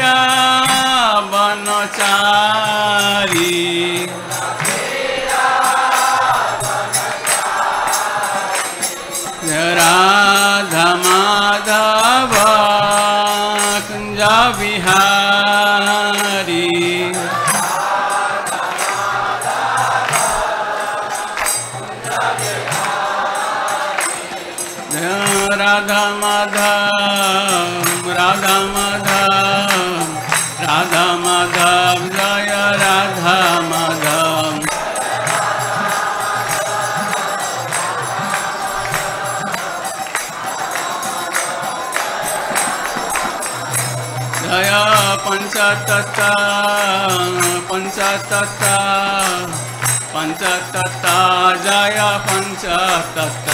प्रिया बनचारी राधा माधव कुंज बिहारी राधा माधव राधा माधव राधा माधव जय राधा माधव जय पंचतत्व पंचतत्व पंचतत्व जय पंचतत्व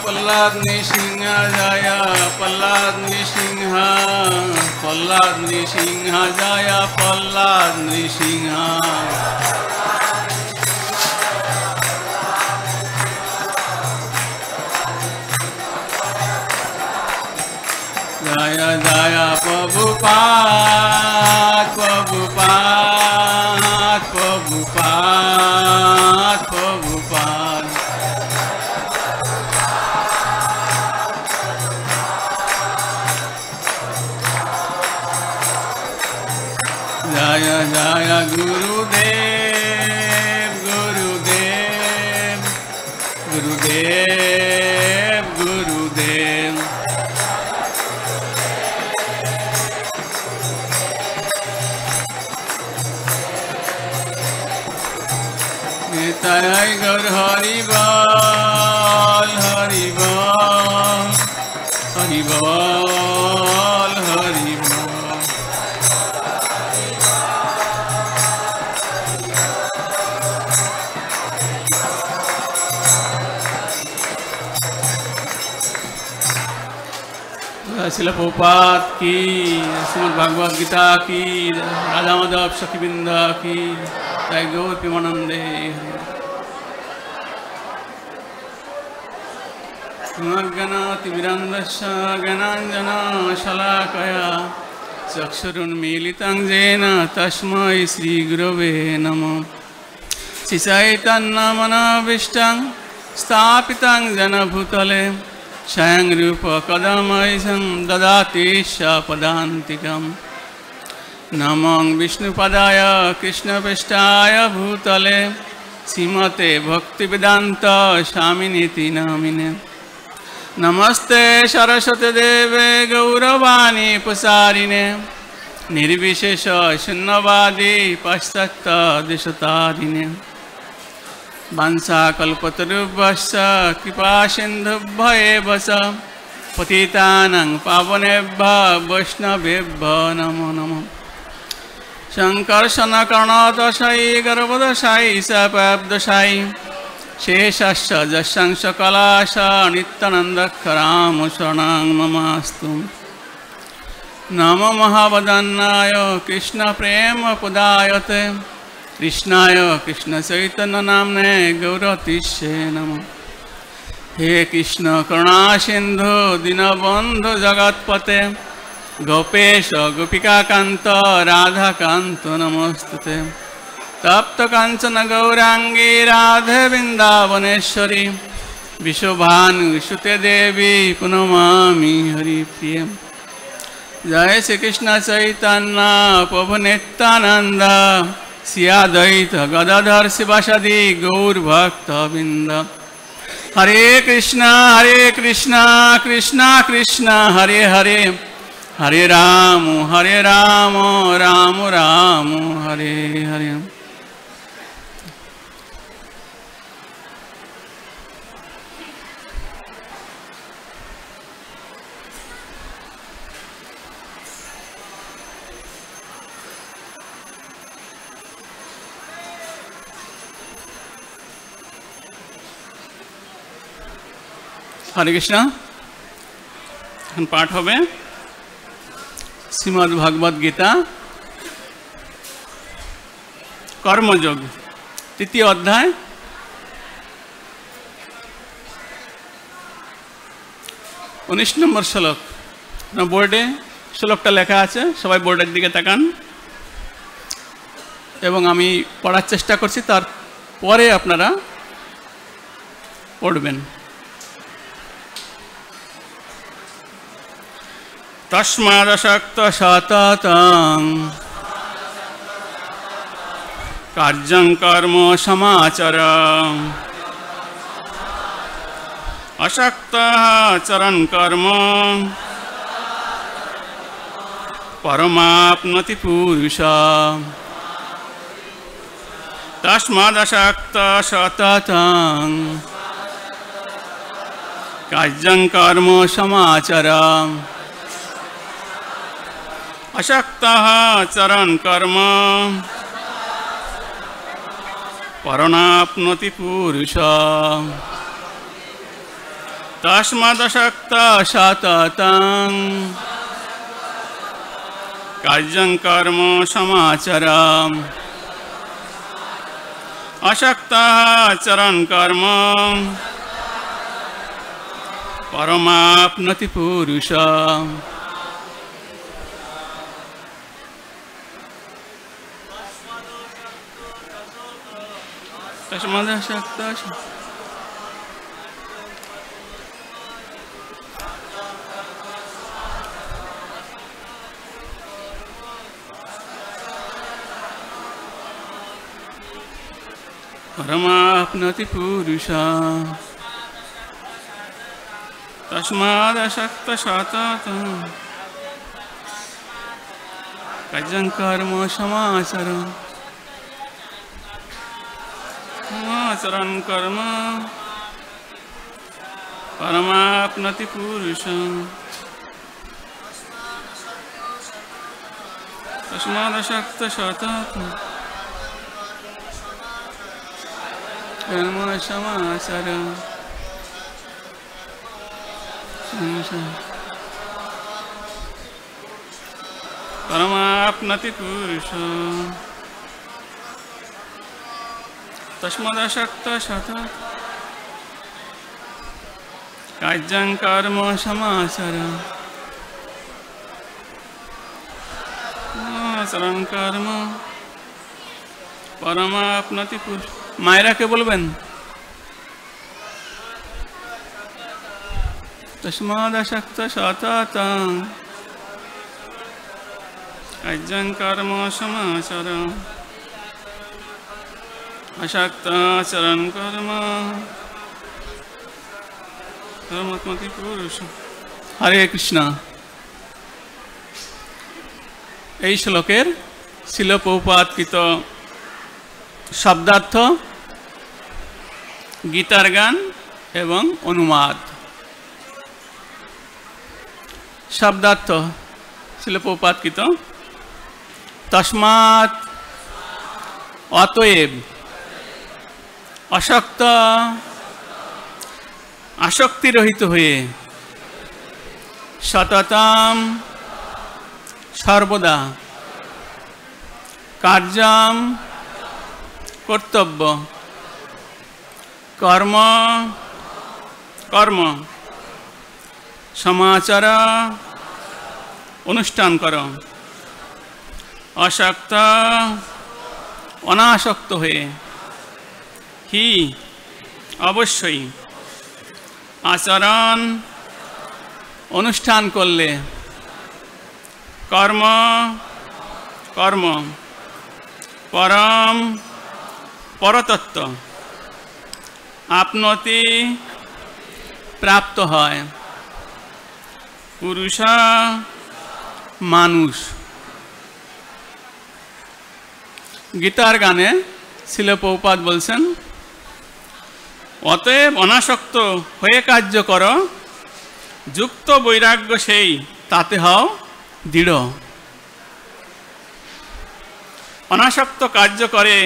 प्रहलाद नृसिंह जय प्रहलाद नृसिंह प्रहलाद नृसिंह जय प्रहलाद नृसिंह जय जय प्रभुपाद प्रभुपाद प्रभुपाद प्रभुपाद जय जय गुरुदेव गुरुदेव गुरुदेव गुरुदेव निताय गौर हरि बोल हरि बोल हरि बोल हरि बोल श्रील प्रभुपाद की श्रीमद् भागवत गीता की राधा माधव सखीवृंद की जय गौर प्रेमानंदे गणातिमिरन्दस्य गणाञ्जना शलाकया चक्षुरुन्मीलितं येन तस्मै श्रीगुरवे नमः श्रीचैतन्यमनोभीष्टं स्थापितं जनभूतले स्वयं रूप कदमैसं ददाति पदान्तिकं नमो विष्णुपदाय कृष्णपृष्ठाय भूतले श्रीमते भक्तिवेदान्त स्वामिनीति नामिने नमस्ते सरस्वती देवे गौरवाणी प्रसारिणे निर्विशेष शून्यवादी पाश्चात्य देशतारिणे वंशाकल्पतरुभ्यश्च कृपा सिन्धुभ्येव च पतितानां पावनेभ्यो वैष्णवेभ्यो नमो नमः शङ्कर्षणकर्णदशायि गर्भदशायि सपाब्दशायि शेषश्च जशंस कलाश नित्यानन्दकराम शरणं ममास्तु नमो महावदन्नाय कृष्णप्रेमपदायते कृष्णाय कृष्णचैतन्यनाम्ने गौरतीशे नमः हे कृष्ण करुणा सिन्धु दीनबन्धु जगत्पते गोपेश गोपिकाकान्त राधाकान्त नमोस्तुते तप्त कांचन गौरांगी राधे वृंदावनेश्वरी विश्वभानुसुते देवी प्रणमामि हरिप्रिय जय श्री कृष्ण चैतन्य प्रभु नित्यानंद श्री अद्वैत गदाधर शिवासादि गौर भक्तवृंद हरे कृष्णा कृष्णा कृष्णा हरे हरे हरे राम राम राम हरे हरे हरे कृष्णा पाठ হবে श्रीमद् भागवत गीता कर्मयोग তৃতীয় অধ্যায় 19 নম্বর শ্লোক। বোর্ডে শ্লোকটা লেখা আছে, সবাই বোর্ডের দিকে তাকান এবং আমি পড়ার চেষ্টা করছি, তারপরে আপনারা পড়বেন। তস্মাদসক্ত সততং কার্যং কর্ম সমাচর আসক্তঃ চরণ কর্ম পরমাপ্নতি পুরুষম। তস্মাদসক্ত সততং কার্যং কর্ম সমাচর আসক্তঃ চরণ কর্ম পরমাপ্নতি পুরুষম। তস্মাদসক্ত সততং কার্যং কর্ম সমাচর আসক্তঃ চরণ কর্ম পরমাপ্নতি পুরুষম। তস্মাদসক্ত পরমাপ্নতি পুরুষম। তস্মাদসক্ত সততং কার্যং কর্ম সমাচর চরণ কর্ম পরমাপ্নতি পুরুষম। তস্মাদসক্ত সততং কর্ম সমাচর পরমাপ্নতি পুরুষম। তস্মাদসক্ত সততং কার্যং কর্ম সমাচর চরণ কর্ম পরমাপ্নতি পুরুষম। মায়েরা কে বলবেন? তস্মাদসক্ত সততং কার্যং কর্ম সমাচর আসক্তঃ চরণ কর্ম পরমাপ্নতি পুরুষম। হরে কৃষ্ণ। এই শ্লোকের শিল প্রভুপাদকৃত শব্দার্থ, গীতার গান এবং অনুবাদ। শব্দার্থ শিল প্রভুপাদকৃত। তস্মাৎ অতএব, আসক্ত আসক্তিরহিত হয়ে, সততম সর্বদা, কার্যম কর্তব্য, কর্ম কর্ম সমাচার অনুষ্ঠান কর, আসক্ত অনাসক্ত হয়ে, হি অবশ্যই, আচরণ অনুষ্ঠান করলে, কর্ম কর্ম পরম পরতত্ত্ব আপনতি প্রাপ্ত হয়, পুরুষ মানুষ। গীতার গানে শিল প্রভুপাদ বলছেন, অতএব অনাসক্ত হয়ে কার্য করো, যুক্ত বৈরাগ্য সেই তাতে হও দৃঢ়। অনাসক্ত কার্য করে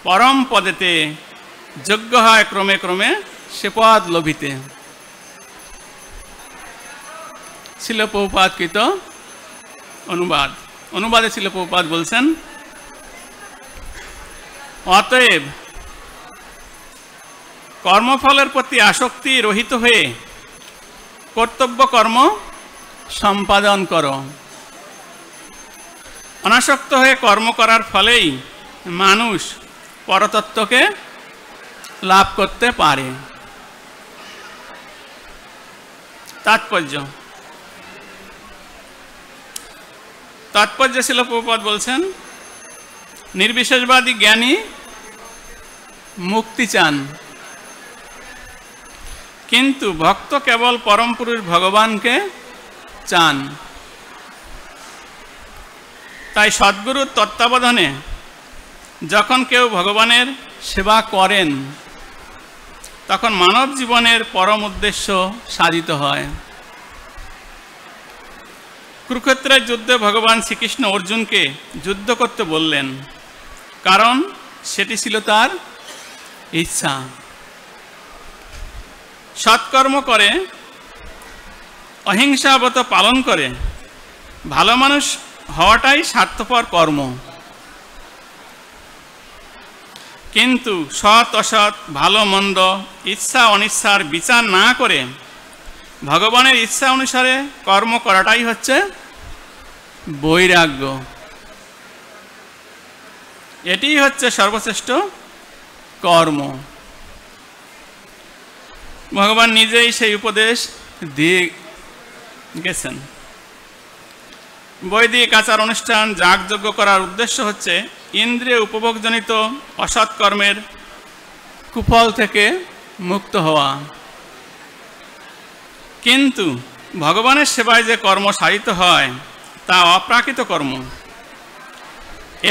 পরম পদেতে যোগ্য হয় ক্রমে ক্রমে সে পদ লভিতে। শিল প্রভুপাদকৃত অনুবাদ। অনুবাদে শিল প্রভুপাদ বলছেন, অতএব কর্মফলের প্রতি আসক্তি রহিত হয়ে কর্তব্য কর্ম সম্পাদন করো। অনাসক্ত হয়ে কর্ম করার ফলেই মানুষ পরতত্ত্বকে লাভ করতে পারে। তাৎপর্য শিল প্রভুপাদ বলছেন, নির্বিশেষবাদী জ্ঞানী মুক্তি চান, কিন্তু ভক্ত কেবল পরম পুরুষ ভগবানকে চান। তাই সদ্গুরুর তত্ত্বাবধানে যখন কেউ ভগবানের সেবা করেন তখন মানব জীবনের পরম উদ্দেশ্য সাধিত হয়। কুরুক্ষেত্রের যুদ্ধে ভগবান শ্রীকৃষ্ণ অর্জুনকে যুদ্ধ করতে বললেন, কারণ সেটি ছিল তার ইচ্ছা। সৎকর্ম করে, অহিংসা ব্রত পালন করে ভালো মানুষ হওয়াটাই স্বার্থপর কর্ম। কিন্তু সৎ অসৎ, ভালো মন্দ, ইচ্ছা অনিচ্ছার বিচার না করে ভগবানের ইচ্ছা অনুসারে কর্ম করাটাই হচ্ছে বৈরাগ্য। এটিই হচ্ছে সর্বশ্রেষ্ঠ কর্ম। ভগবান নিজেই সেই উপদেশ দিয়ে গেছেন। বৈদিক আচার অনুষ্ঠান যাগযজ্ঞ করার উদ্দেশ্য হচ্ছে ইন্দ্রিয় উপভোগজনিত অসৎ কর্মের কুফল থেকে মুক্ত হওয়া। কিন্তু ভগবানের সেবায় যে কর্ম সাধিত হয় তা অপ্রাকৃত কর্ম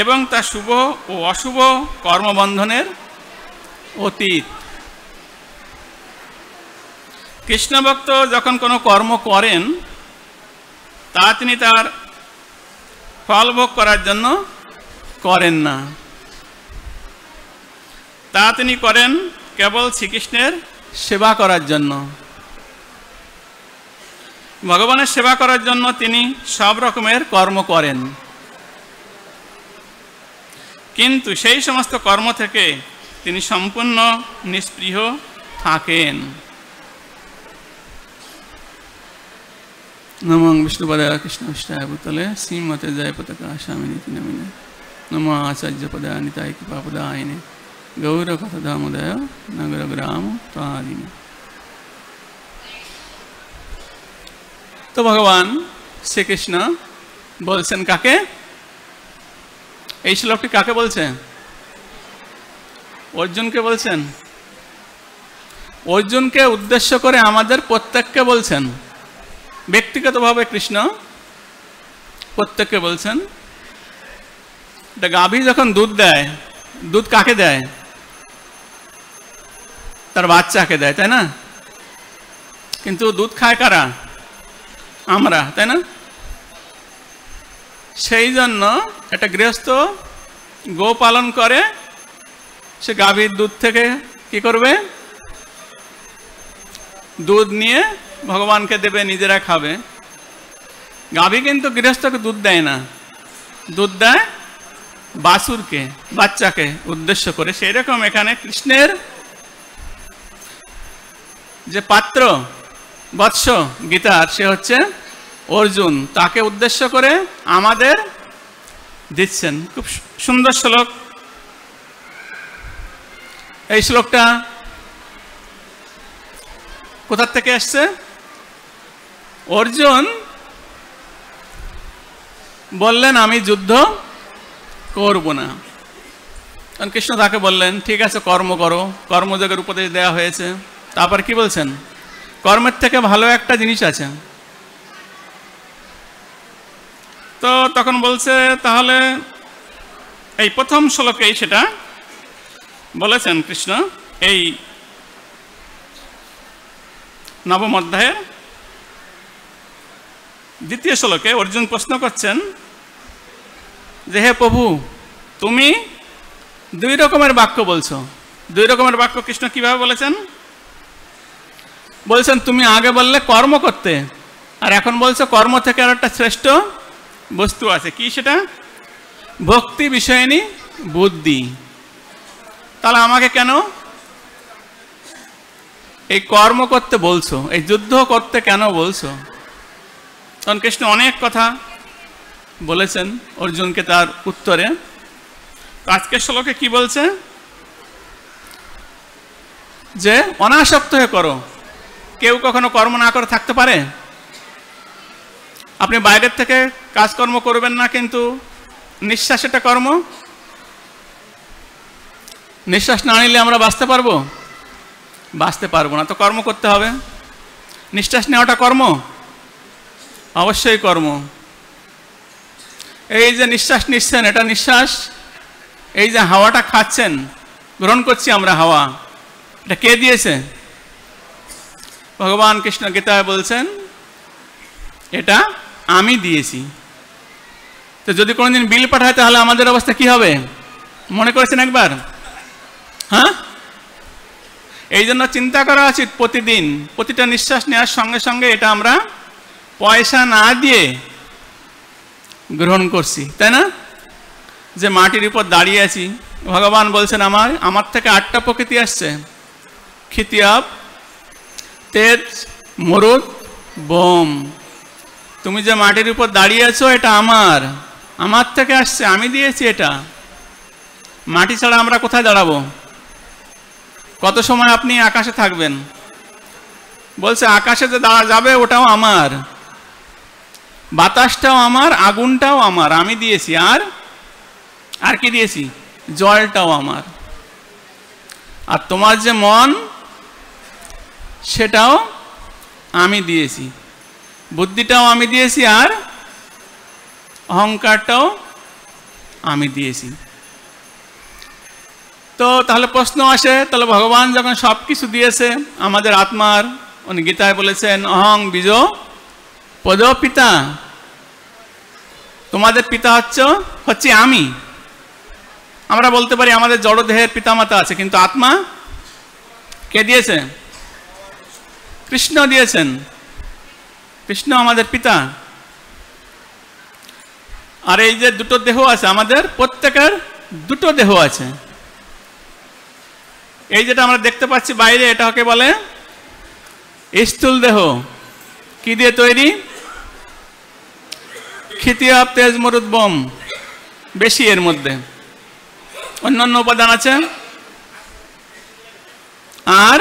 এবং তা শুভ ও অশুভ কর্মবন্ধনের অতীত। কৃষ্ণভক্ত যখন কোনো কর্ম করেন তা তিনি তার ফল ভোগ করার জন্য করেন না, তা তিনি করেন কেবল শ্রীকৃষ্ণের সেবা করার জন্য। ভগবানের সেবা করার জন্য তিনি সব রকমের কর্ম করেন, কিন্তু সেই সমস্ত কর্ম থেকে তিনি সম্পূর্ণ নিষ্পৃহ থাকেন। নমো বিষ্ণুপদায় কৃষ্ণবিষ্টায় ভূতলে শ্রীমতে জয় পতাকা স্বামিনী নমিনে নমো আচার্য পদায় নিতায় কৃপাপদায়নে গৌর কথদামোদয় নগর গ্রাম তারিণী। তো ভগবান শ্রীকৃষ্ণ বলছেন কাকে? এই শ্লোকটি কাকে বলছে? অর্জুনকে বলছেন। অর্জুনকে উদ্দেশ্য করে আমাদের প্রত্যেককে বলছেন, ব্যক্তিগতভাবে কৃষ্ণ প্রত্যেককে বলছেন। এটা গাভী যখন দুধ দেয়, দুধ কাকে দেয়? তার বাচ্চাকে দেয়, তাই না? কিন্তু দুধ খায় কারা? আমরা, তাই না? সেই জন্য একটা গৃহস্থ গো পালন করে, সে গাভীর দুধ থেকে কি করবে? দুধ নিয়ে ভগবানকে দেবে, নিজেরা খাবে। গাভী কিন্তু গৃহস্থকে দুধ দেয় না, দুধ দেয় বাছুরকে, বাচ্চাকে উদ্দেশ্য করে। সেই রকম এখানে কৃষ্ণের যে পাত্র বৎস গীতার, সে হচ্ছে অর্জুন, তাকে উদ্দেশ্য করে আমাদের দিচ্ছেন। খুব সুন্দর শ্লোক। এই শ্লোকটা কোথা থেকে আসছে? অর্জুন বললেন আমি যুদ্ধ করব না। কারণ কৃষ্ণ তাকে বললেন ঠিক আছে কর্ম করো, কর্মযোগের উপদেশ দেওয়া হয়েছে। তারপর কি বলছেন? কর্মের থেকে ভালো একটা জিনিস আছে। তো তখন বলছে তাহলে এই প্রথম শ্লোকেই সেটা বলেছেন কৃষ্ণ। এই নবম অধ্যায়ের দ্বিতীয় শ্লোকে অর্জুন প্রশ্ন করছেন যে হে প্রভু, তুমি দুই রকমের বাক্য বলছো। দুই রকমের বাক্য কৃষ্ণ কিভাবে বলেছেন? বলছেন তুমি আগে বললে কর্ম করতে, আর এখন বলছো কর্ম থেকে আর একটা শ্রেষ্ঠ বস্তু আছে। কি সেটা? ভক্তি বিষয়নী বুদ্ধি। তাহলে আমাকে কেন এই কর্ম করতে বলছো, এই যুদ্ধ করতে কেন বলছো? তখন কৃষ্ণ অনেক কথা বলেছেন অর্জুনকে তার উত্তরে। আজকের শ্লোকে কি বলছে? যে অনাসক্ত হয়ে করো। কেউ কখনো কর্ম না করে থাকতে পারে? আপনি বাইরের থেকে কাজকর্ম করবেন না, কিন্তু নিঃশ্বাস এটা কর্ম। নিঃশ্বাস না নিলে আমরা বাঁচতে পারবো? বাঁচতে পারবো না। তো কর্ম করতে হবে। নিঃশ্বাস নেওয়াটা কর্ম? অবশ্যই কর্ম। এই যে নিঃশ্বাস নিচ্ছেন, এটা নিঃশ্বাস। এই যে হাওয়াটা খাচ্ছেন, গ্রহণ করছি আমরা হাওয়া, এটা কে দিয়েছে? ভগবান কৃষ্ণ গীতায় বলছেন এটা আমি দিয়েছি। তো যদি কোনোদিন বিল পাঠায় তাহলে আমাদের অবস্থা কি হবে মনে করেছেন একবার? হ্যাঁ, এই জন্য চিন্তা করা উচিত প্রতিদিন, প্রতিটা নিঃশ্বাস নেওয়ার সঙ্গে সঙ্গে এটা আমরা পয়সা না দিয়ে গ্রহণ করছি, তাই না? যে মাটির উপর দাঁড়িয়ে আছি, ভগবান বলছেন আমার থেকে 8টা প্রকৃতি আসছে, ক্ষিতি, আপ, তেজ, মরুদ, বোম। তুমি যে মাটির উপর দাঁড়িয়ে আছো এটা আমার থেকে আসছে, আমি দিয়েছি এটা। মাটি ছাড়া আমরা কোথায় দাঁড়াবো? কত সময় আপনি আকাশে থাকবেন? বলছে আকাশে যে দাঁড়া যাবে ওটাও আমার, বাতাসটাও আমার, আগুনটাও আমার, আমি দিয়েছি। আর কি দিয়েছি? জলটাও আমার। আর তোমার যে মন, সেটাও আমি দিয়েছি, বুদ্ধিটাও আমি দিয়েছি, আর অহংকারটাও আমি দিয়েছি। তো তাহলে প্রশ্ন আসে, তাহলে ভগবান যখন সব কিছু দিয়েছে আমাদের আত্মার, উনি গীতায় বলেছেন অহং বীজ পদ পিতা, তোমাদের পিতা হচ্ছে আমি। আমরা বলতে পারি আমাদের জড়দেহের পিতামাতা আছে, কিন্তু আত্মা কে দিয়েছে? কৃষ্ণ দিয়েছেন। কৃষ্ণ আমাদের পিতা। আর এই যে দুটো দেহ আছে, আমাদের প্রত্যেকের দুটো দেহ আছে। এই যেটা আমরা দেখতে পাচ্ছি বাইরে, এটাকে বলে স্থূল দেহ। কি দিয়ে তৈরি? ক্ষিতি, আপ, তেজ, মরুদ, বোম বেশি, এর মধ্যে অন্যান্য উপাদান আছে। আর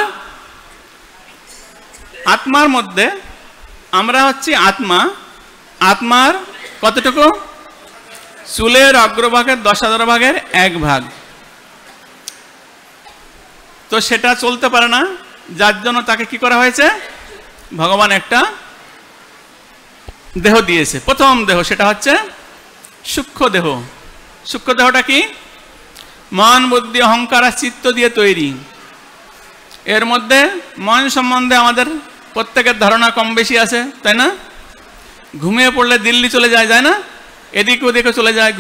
আত্মার মধ্যে আমরা হচ্ছি আত্মা। আত্মার কতটুকু? চুলের অগ্রভাগের 10,000 ভাগের 1 ভাগ। তো সেটা চলতে পারে না, যার জন্য তাকে কি করা হয়েছে? ভগবান একটা দেহ দিয়েছে, প্রথম দেহ, সেটা হচ্ছে সূক্ষ্ম দেহ। সূক্ষ্ম দেহটা কি? মন, বুদ্ধি, অহংকার আর চিত্ত দিয়ে তৈরি। এর মধ্যে মন সম্বন্ধে আমাদের প্রত্যেকের ধারণা কম বেশি আছে, তাই না? ঘুমিয়ে পড়লে দিল্লি চলে যায় না? এদিকে ওদিকে চলে যায়।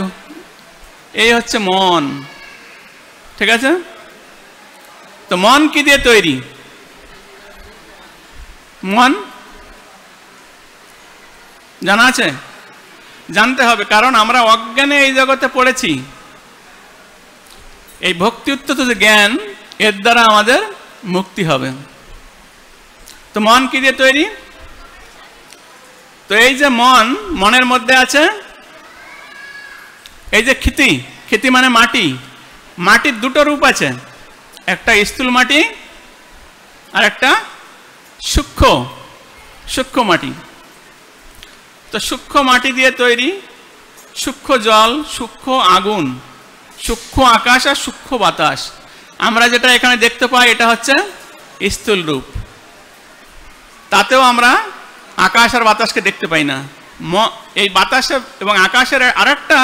এই হচ্ছে মন, ঠিক আছে? তো মন কি দিয়ে তৈরি? মন জানা আছে? জানতে হবে, কারণ আমরা অজ্ঞানে এই জগতে পড়েছি। এই ভক্তি উত্তত যে জ্ঞান, এর দ্বারা আমাদের মুক্তি হবে। তো মন কি দিয়ে তৈরি? তো এই যে মনের মধ্যে আছে এই যে ক্ষিতি। ক্ষিতি মানে মাটি। মাটির দুটো রূপ আছে, একটা স্থূল মাটি আর একটা সূক্ষ্ম মাটি। তো সূক্ষ্ম মাটি দিয়ে তৈরি সূক্ষ্ম জল, সূক্ষ্ম আগুন, সূক্ষ্ম আকাশ আর সূক্ষ্ম বাতাস। আমরা যেটা এখানে দেখতে পাই এটা হচ্ছে স্থূল রূপ। তাতেও আমরা আকাশ আর বাতাসকে দেখতে পাই না। এই বাতাস এবং আকাশের আরেকটা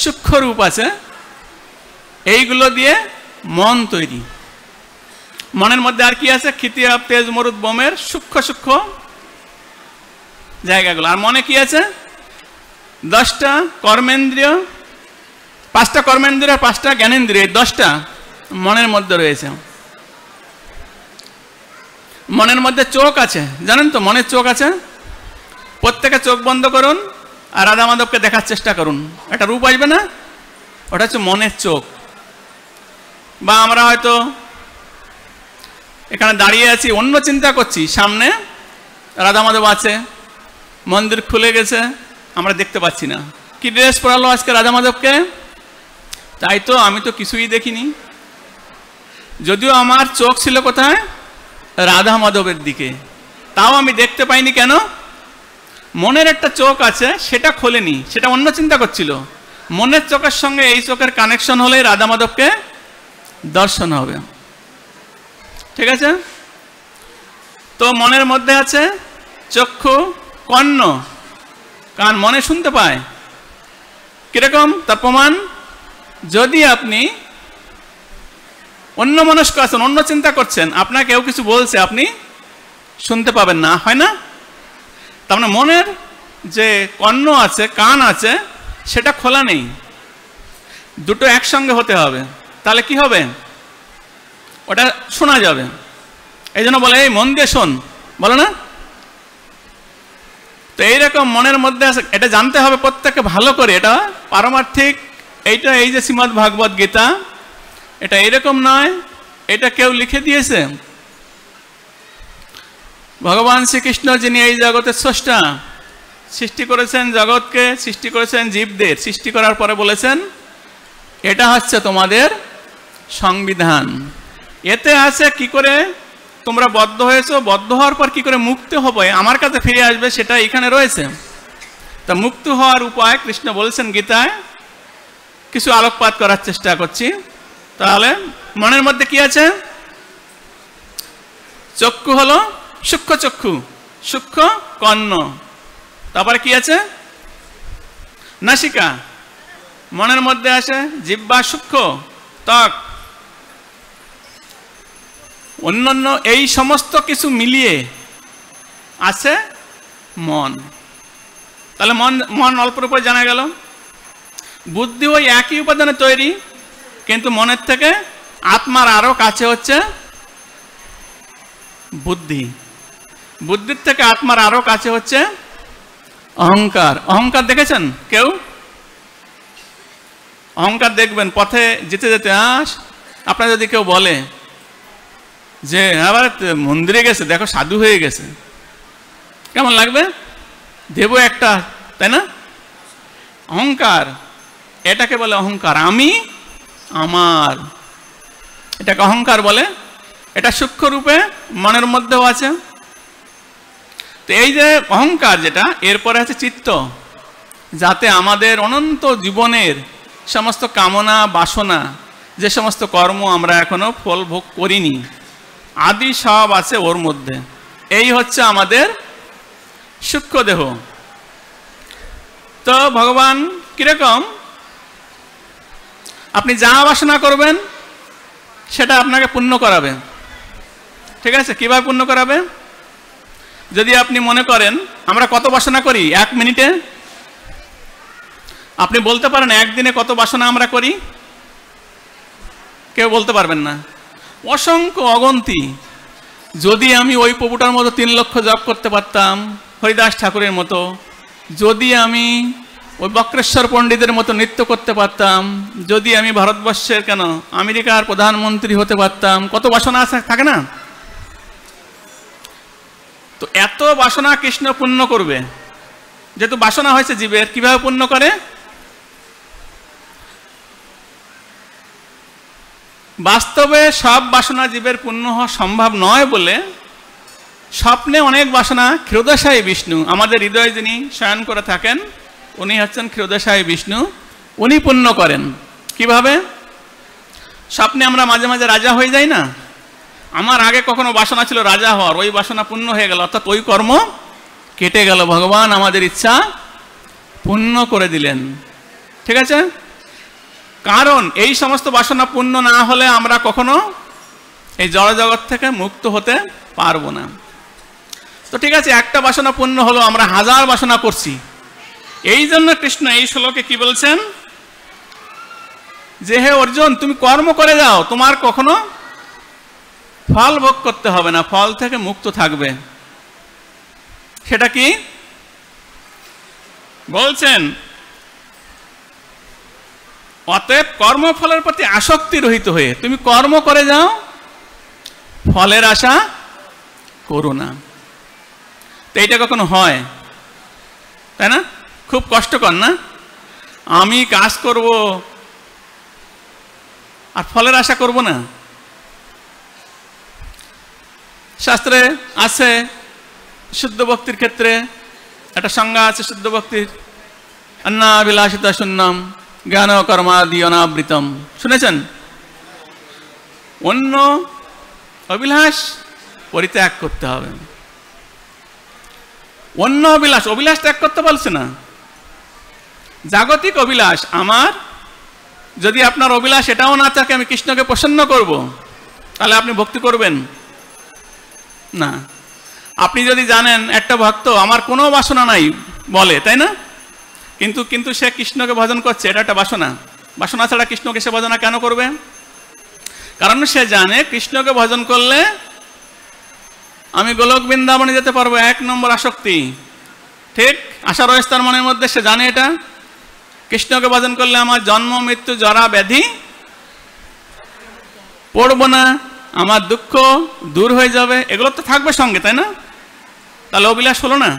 সূক্ষ্ম রূপ আছে। এইগুলো দিয়ে মন তৈরি। মনের মধ্যে আর কি আছে? ক্ষিতি, আপ, তেজ, মরুদ, বোমের সূক্ষ্ম জায়গাগুলো। আর মনে কি আছে? 10টা কর্মেন্দ্রিয়, 5টা কর্মেন্দ্রিয়, 5টা জ্ঞানেন্দ্রিয়, 10টা মনের মধ্যে রয়েছে। মনের মধ্যে চোখ আছে, জানেন তো? মনের চোখ আছে। প্রত্যেকে চোখ বন্ধ করুন আর রাধা মাধবকে দেখার চেষ্টা করুন, একটা রূপ আসবে না? ওটা হচ্ছে মনের চোখ। বা আমরা হয়তো এখানে দাঁড়িয়ে আছি, অন্য চিন্তা করছি, সামনে রাধা মাধব আছে, মন্দির খুলে গেছে, আমরা দেখতে পাচ্ছি না। কি ড্রেস পরালো আজকে রাধা মাধবকে? তাই তো, আমি তো কিছুই দেখিনি। যদিও আমার চোখ ছিল কোথায়? রাধা মাধবের দিকে, তাও আমি দেখতে পাইনি। কেন? মনের একটা চোখ আছে, সেটা খোলেনি, সেটা অন্য চিন্তা করছিল। মনের চোখের সঙ্গে এই চোখের কানেকশন হলে রাধা মাধবকে দর্শন হবে। ঠিক আছে? তো মনের মধ্যে আছে চক্ষু, কর্ণ, কান, মনে শুনতে পায়। কিরকম? তার প্রমাণ, যদি আপনি অন্য মনস্ক আছেন, অন্য চিন্তা করছেন, আপনাকে কেউ কিছু বলছে, আপনি শুনতে পাবেন না, হয় না? তার মানে মনের যে কর্ণ আছে, কান আছে, সেটা খোলা নেই, দুটো একসঙ্গে হতে হবে, তাহলে কি হবে? ওটা শোনা যাবে। এই জন্য বলে এই মন দিয়ে শোন, বলো না? তো এইরকম মনের মধ্যে আছে, এটা জানতে হবে প্রত্যেককে ভালো করে। এটা পারমার্থিক, এইটা এই যে শ্রীমদ্ ভাগবত গীতা, এটা এরকম নয়, এটা কেউ লিখে দিয়েছে। ভগবান শ্রীকৃষ্ণ, যিনি এই জগতের স্রষ্টা, সৃষ্টি করেছেন জগৎকে, সৃষ্টি করেছেন জীবদের, সৃষ্টি করার পরে বলেছেন এটা হচ্ছে তোমাদের সংবিধান। এতে আছে কি করে তোমরা বদ্ধ হয়েছো, বদ্ধ হওয়ার পর কি করে মুক্ত হবে, আমার কাছে ফিরে আসবে, সেটা এখানে রয়েছে। তা মুক্ত হওয়ার উপায় কৃষ্ণ বলছেন গীতায়, কিছু আলোকপাত করার চেষ্টা করছি। তাহলে মনের মধ্যে কি আছে? চক্ষু হলো সূক্ষ্ম চক্ষু, সূক্ষ্ম কর্ণ। তারপরে কি আছে? নাসিকা, মনের মধ্যে আছে জিহ্বা, সূক্ষ্ম ত্বক, অন্যান্য এই সমস্ত কিছু মিলিয়ে আছে মন। তাহলে মন অল্পের উপর জানা গেল। বুদ্ধি ওই একই উপাদানে তৈরি, কিন্তু মনের থেকে আত্মার আরো কাছে হচ্ছে বুদ্ধি, বুদ্ধির থেকে আত্মার আরো কাছে হচ্ছে অহংকার। অহংকার দেখেছেন কেউ? অহংকার দেখবেন পথে যেতে যেতে, আপনার যদি কেউ বলে যে আবার মন্দিরে গেছে, দেখো সাধু হয়ে গেছে, কেমন লাগবে? দেব একটা, তাই না? অহংকার, এটাকে বলে অহংকার। আমি, আমার, এটাকে অহংকার বলে। এটা সূক্ষ্ম রূপে মনের মধ্যেও আছে। তো এই যে অহংকার, যেটা এরপরে আছে চিত্ত, যাতে আমাদের অনন্ত জীবনের সমস্ত কামনা বাসনা, যে সমস্ত কর্ম আমরা এখনো ফল ভোগ করিনি, আদি সব আছে ওর মধ্যে। এই হচ্ছে আমাদের সূক্ষ্ম দেহ। তো ভগবান কিরকম? আপনি যা বাসনা করবেন সেটা আপনাকে পূর্ণ করাবে। ঠিক আছে? কিভাবে পূর্ণ করাবে? যদি আপনি মনে করেন, আমরা কত বাসনা করি 1 মিনিটে, আপনি বলতে পারেন একদিনে কত বাসনা আমরা করি? কেউ বলতে পারবেন না। অসংখ্য, অগন্তি। যদি আমি ওই প্রভুটার মতো 3 লক্ষ জপ করতে পারতাম, হরিদাস ঠাকুরের মতো, যদি আমি ওই বক্রেশ্বর পণ্ডিতের মতো নৃত্য করতে পারতাম, যদি আমি ভারতবর্ষের কেন আমেরিকার প্রধানমন্ত্রী হতে পারতাম, কত বাসনা আছে, থাকে না? তো এত বাসনা কৃষ্ণ পূর্ণ করবে। যেহেতু বাসনা হয়েছে জীবের, কিভাবে পূর্ণ করে? বাস্তবে সব বাসনা জীবের পূর্ণ হওয়া সম্ভব নয় বলে স্বপ্নে অনেক বাসনা, ক্ষীরোদশায়ী বিষ্ণু, আমাদের হৃদয়ে যিনি শয়ন করে থাকেন, উনি হচ্ছেন ক্ষীরোদশায়ী বিষ্ণু, উনি পূর্ণ করেন। কিভাবে? স্বপ্নে আমরা মাঝে মাঝে রাজা হয়ে যাই না? আমার আগে কখনো বাসনা ছিল রাজা হওয়ার, ওই বাসনা পূর্ণ হয়ে গেল, অর্থাৎ ওই কর্ম কেটে গেল, ভগবান আমাদের ইচ্ছা পূর্ণ করে দিলেন। ঠিক আছে? কারণ এই সমস্ত বাসনা পূর্ণ না হলে আমরা কখনো এই জড়জগৎ থেকে মুক্ত হতে পারবো না। তো ঠিক আছে, একটা বাসনা পূর্ণ হলো, আমরা 1000 বাসনা করছি। এই জন্য কৃষ্ণ এই শ্লোকে কি বলছেন? যে হে অর্জুন, তুমি কর্ম করে যাও, তোমার কখনো ফল ভোগ করতে হবে না, ফল থেকে মুক্ত থাকবে। সেটা কি বলছেন? অতএব কর্মফলের প্রতি আসক্তি রহিত হয়ে তুমি কর্ম করে যাও, ফলের আশা করো না। তো এইটা কখনো হয়? তাই না? খুব কষ্টকর না? আমি কাজ করব আর ফলের আশা করব না। শাস্ত্রে আছে শুদ্ধ ভক্তির ক্ষেত্রে একটা সংজ্ঞা আছে শুদ্ধ ভক্তির, অন্নাভিলাষিতা শূন্যম জ্ঞান কর্মাদি অনাবৃতম। শুনেছেন? অন্য অভিলাষ পরিত্যাগ করতে হবে। অন্য অভিলাষ ত্যাগ করতে বলছে না। জাগতিক অভিলাষ আমার, যদি আপনার অভিলাষ এটাও না থাকে আমি কৃষ্ণকে প্রসন্ন করব, তাহলে আপনি ভক্তি করবেন না। আপনি যদি জানেন একটা ভক্ত আমার কোনো বাসনা নাই বলে, তাই না, কিন্তু সে কৃষ্ণকে ভজন করছে, এটা একটা বাসনা ছাড়া কৃষ্ণকে সে ভজনা কেন করবে? কারণ সে জানে কৃষ্ণকে ভজন করলে আমি গোলক বৃন্দাবনে যেতে পারবো। 1 নম্বর আসক্তি, ঠিক আশা রয়েছে তার মনের মধ্যে, সে জানে এটা। কৃষ্ণকে ভজন করলে আমার জন্ম মৃত্যু জরা ব্যাধি পড়বো না, আমার দুঃখ দূর হয়ে যাবে, এগুলো তো থাকবে সঙ্গে, তাই না? তাহলে অভিলাষ হলো না।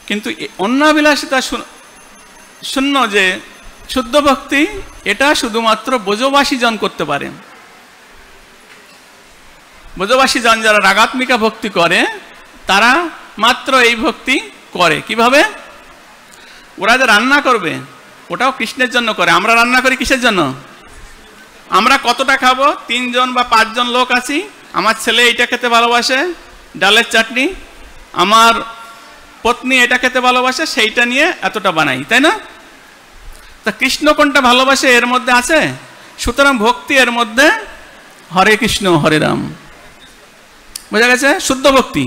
কিন্তু অন্যাভিলাষিতা শূন্য যে শুদ্ধ ভক্তি, এটা শুধুমাত্র ব্রজবাসী জন করতে পারে। ব্রজবাসী জন যারা রাগাত্মিকা ভক্তি করে তারা মাত্র এই ভক্তি করে। কিভাবে? ওরা যে রান্না করবে ওটাও কৃষ্ণের জন্য করে। আমরা রান্না করি কিসের জন্য? আমরা কতটা খাবো? 3 জন বা 5 জন লোক আছি, আমার ছেলে এইটা খেতে ভালোবাসে, ডালের চাটনি, আমার পত্নী এটা খেতে ভালোবাসে, সেইটা নিয়ে এতটা বানাই, তাই না? তা কৃষ্ণ কোনটা ভালোবাসে এর মধ্যে আছে। সুতরাং ভক্তি এর মধ্যে হরে কৃষ্ণ হরে রাম, বোঝা গেছে? শুদ্ধ ভক্তি।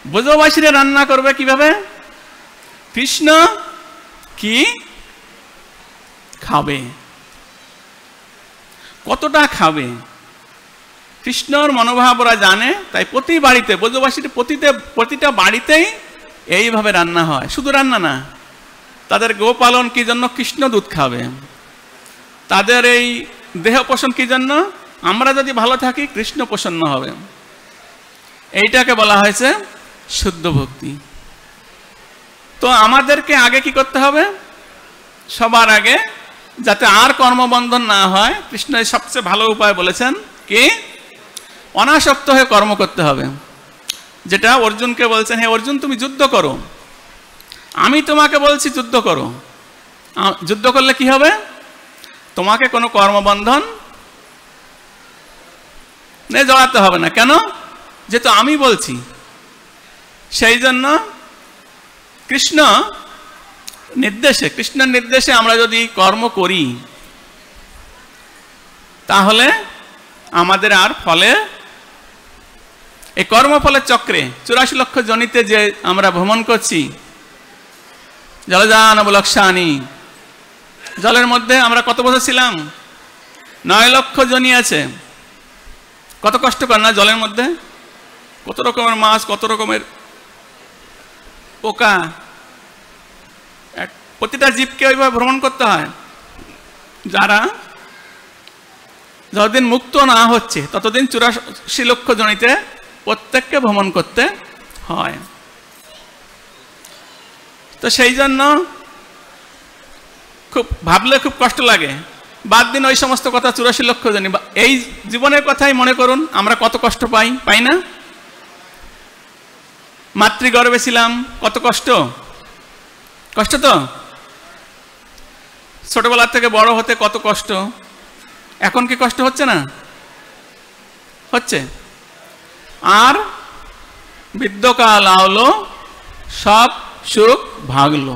ব্রজবাসীরা রান্না করবে কিভাবে? কৃষ্ণ কি খাবে, কতটা খাবে, কৃষ্ণর মনোভাব ওরা জানে। তাই প্রতি বাড়িতে ব্রজবাসীর প্রতিটা বাড়িতেই এইভাবে রান্না হয়। শুধু রান্না না, তাদের গোপালন কি জন্য? কৃষ্ণ দুধ খাবে। তাদের এই দেহ পোষণ কি জন্য? আমরা যদি ভালো থাকি কৃষ্ণ প্রসন্ন হবে। এইটাকে বলা হয়েছে শুদ্ধ ভক্তি। তো আমাদেরকে আগে কি করতে হবে? সবার আগে যাতে আর কর্মবন্ধন না হয়, কৃষ্ণ সবচেয়ে ভালো উপায় বলেছেন কি? অনাসক্ত হয়ে কর্ম করতে হবে। যেটা অর্জুনকে বলছেন, হে অর্জুন তুমি যুদ্ধ করো, আমি তোমাকে বলছি যুদ্ধ করো। যুদ্ধ করলে কি হবে? তোমাকে কোনো কর্মবন্ধন জড়াতে হবে না। কেন? যেহেতু আমি বলছি। সেই জন্য কৃষ্ণের নির্দেশে আমরা যদি কর্ম করি তাহলে আমাদের আর ফলে এই কর্মফলের চক্রে 84 লক্ষ জনিতে যে আমরা ভ্রমণ করছি, জলযান অবলক্ষানি, জলের মধ্যে আমরা কত বছর ছিলাম? 9 লক্ষ জনি আছে। কত কষ্টকর না? জলের মধ্যে কত রকমের মাছ, কত রকমের পোকা, প্রতিটা জীবকে ওইভাবে ভ্রমণ করতে হয়। যারা যতদিন মুক্ত না হচ্ছে ততদিন 84 লক্ষ জনিতে প্রত্যেককে ভ্রমণ করতে হয়। তো সেই জন্য খুব ভাবলে খুব কষ্ট লাগে। বাদ দিন ওই সমস্ত কথা, 84 লক্ষ জনি, এই জীবনের কথাই মনে করুন আমরা কত কষ্ট পাই না? মাতৃগর্ভে ছিলাম, কত কষ্ট তো। ছোটবেলা থেকে বড় হতে কত কষ্ট। এখন কি কষ্ট হচ্ছে না? হচ্ছে। আর বৃদ্ধকাল আওলো সব সুখ ভাগলো।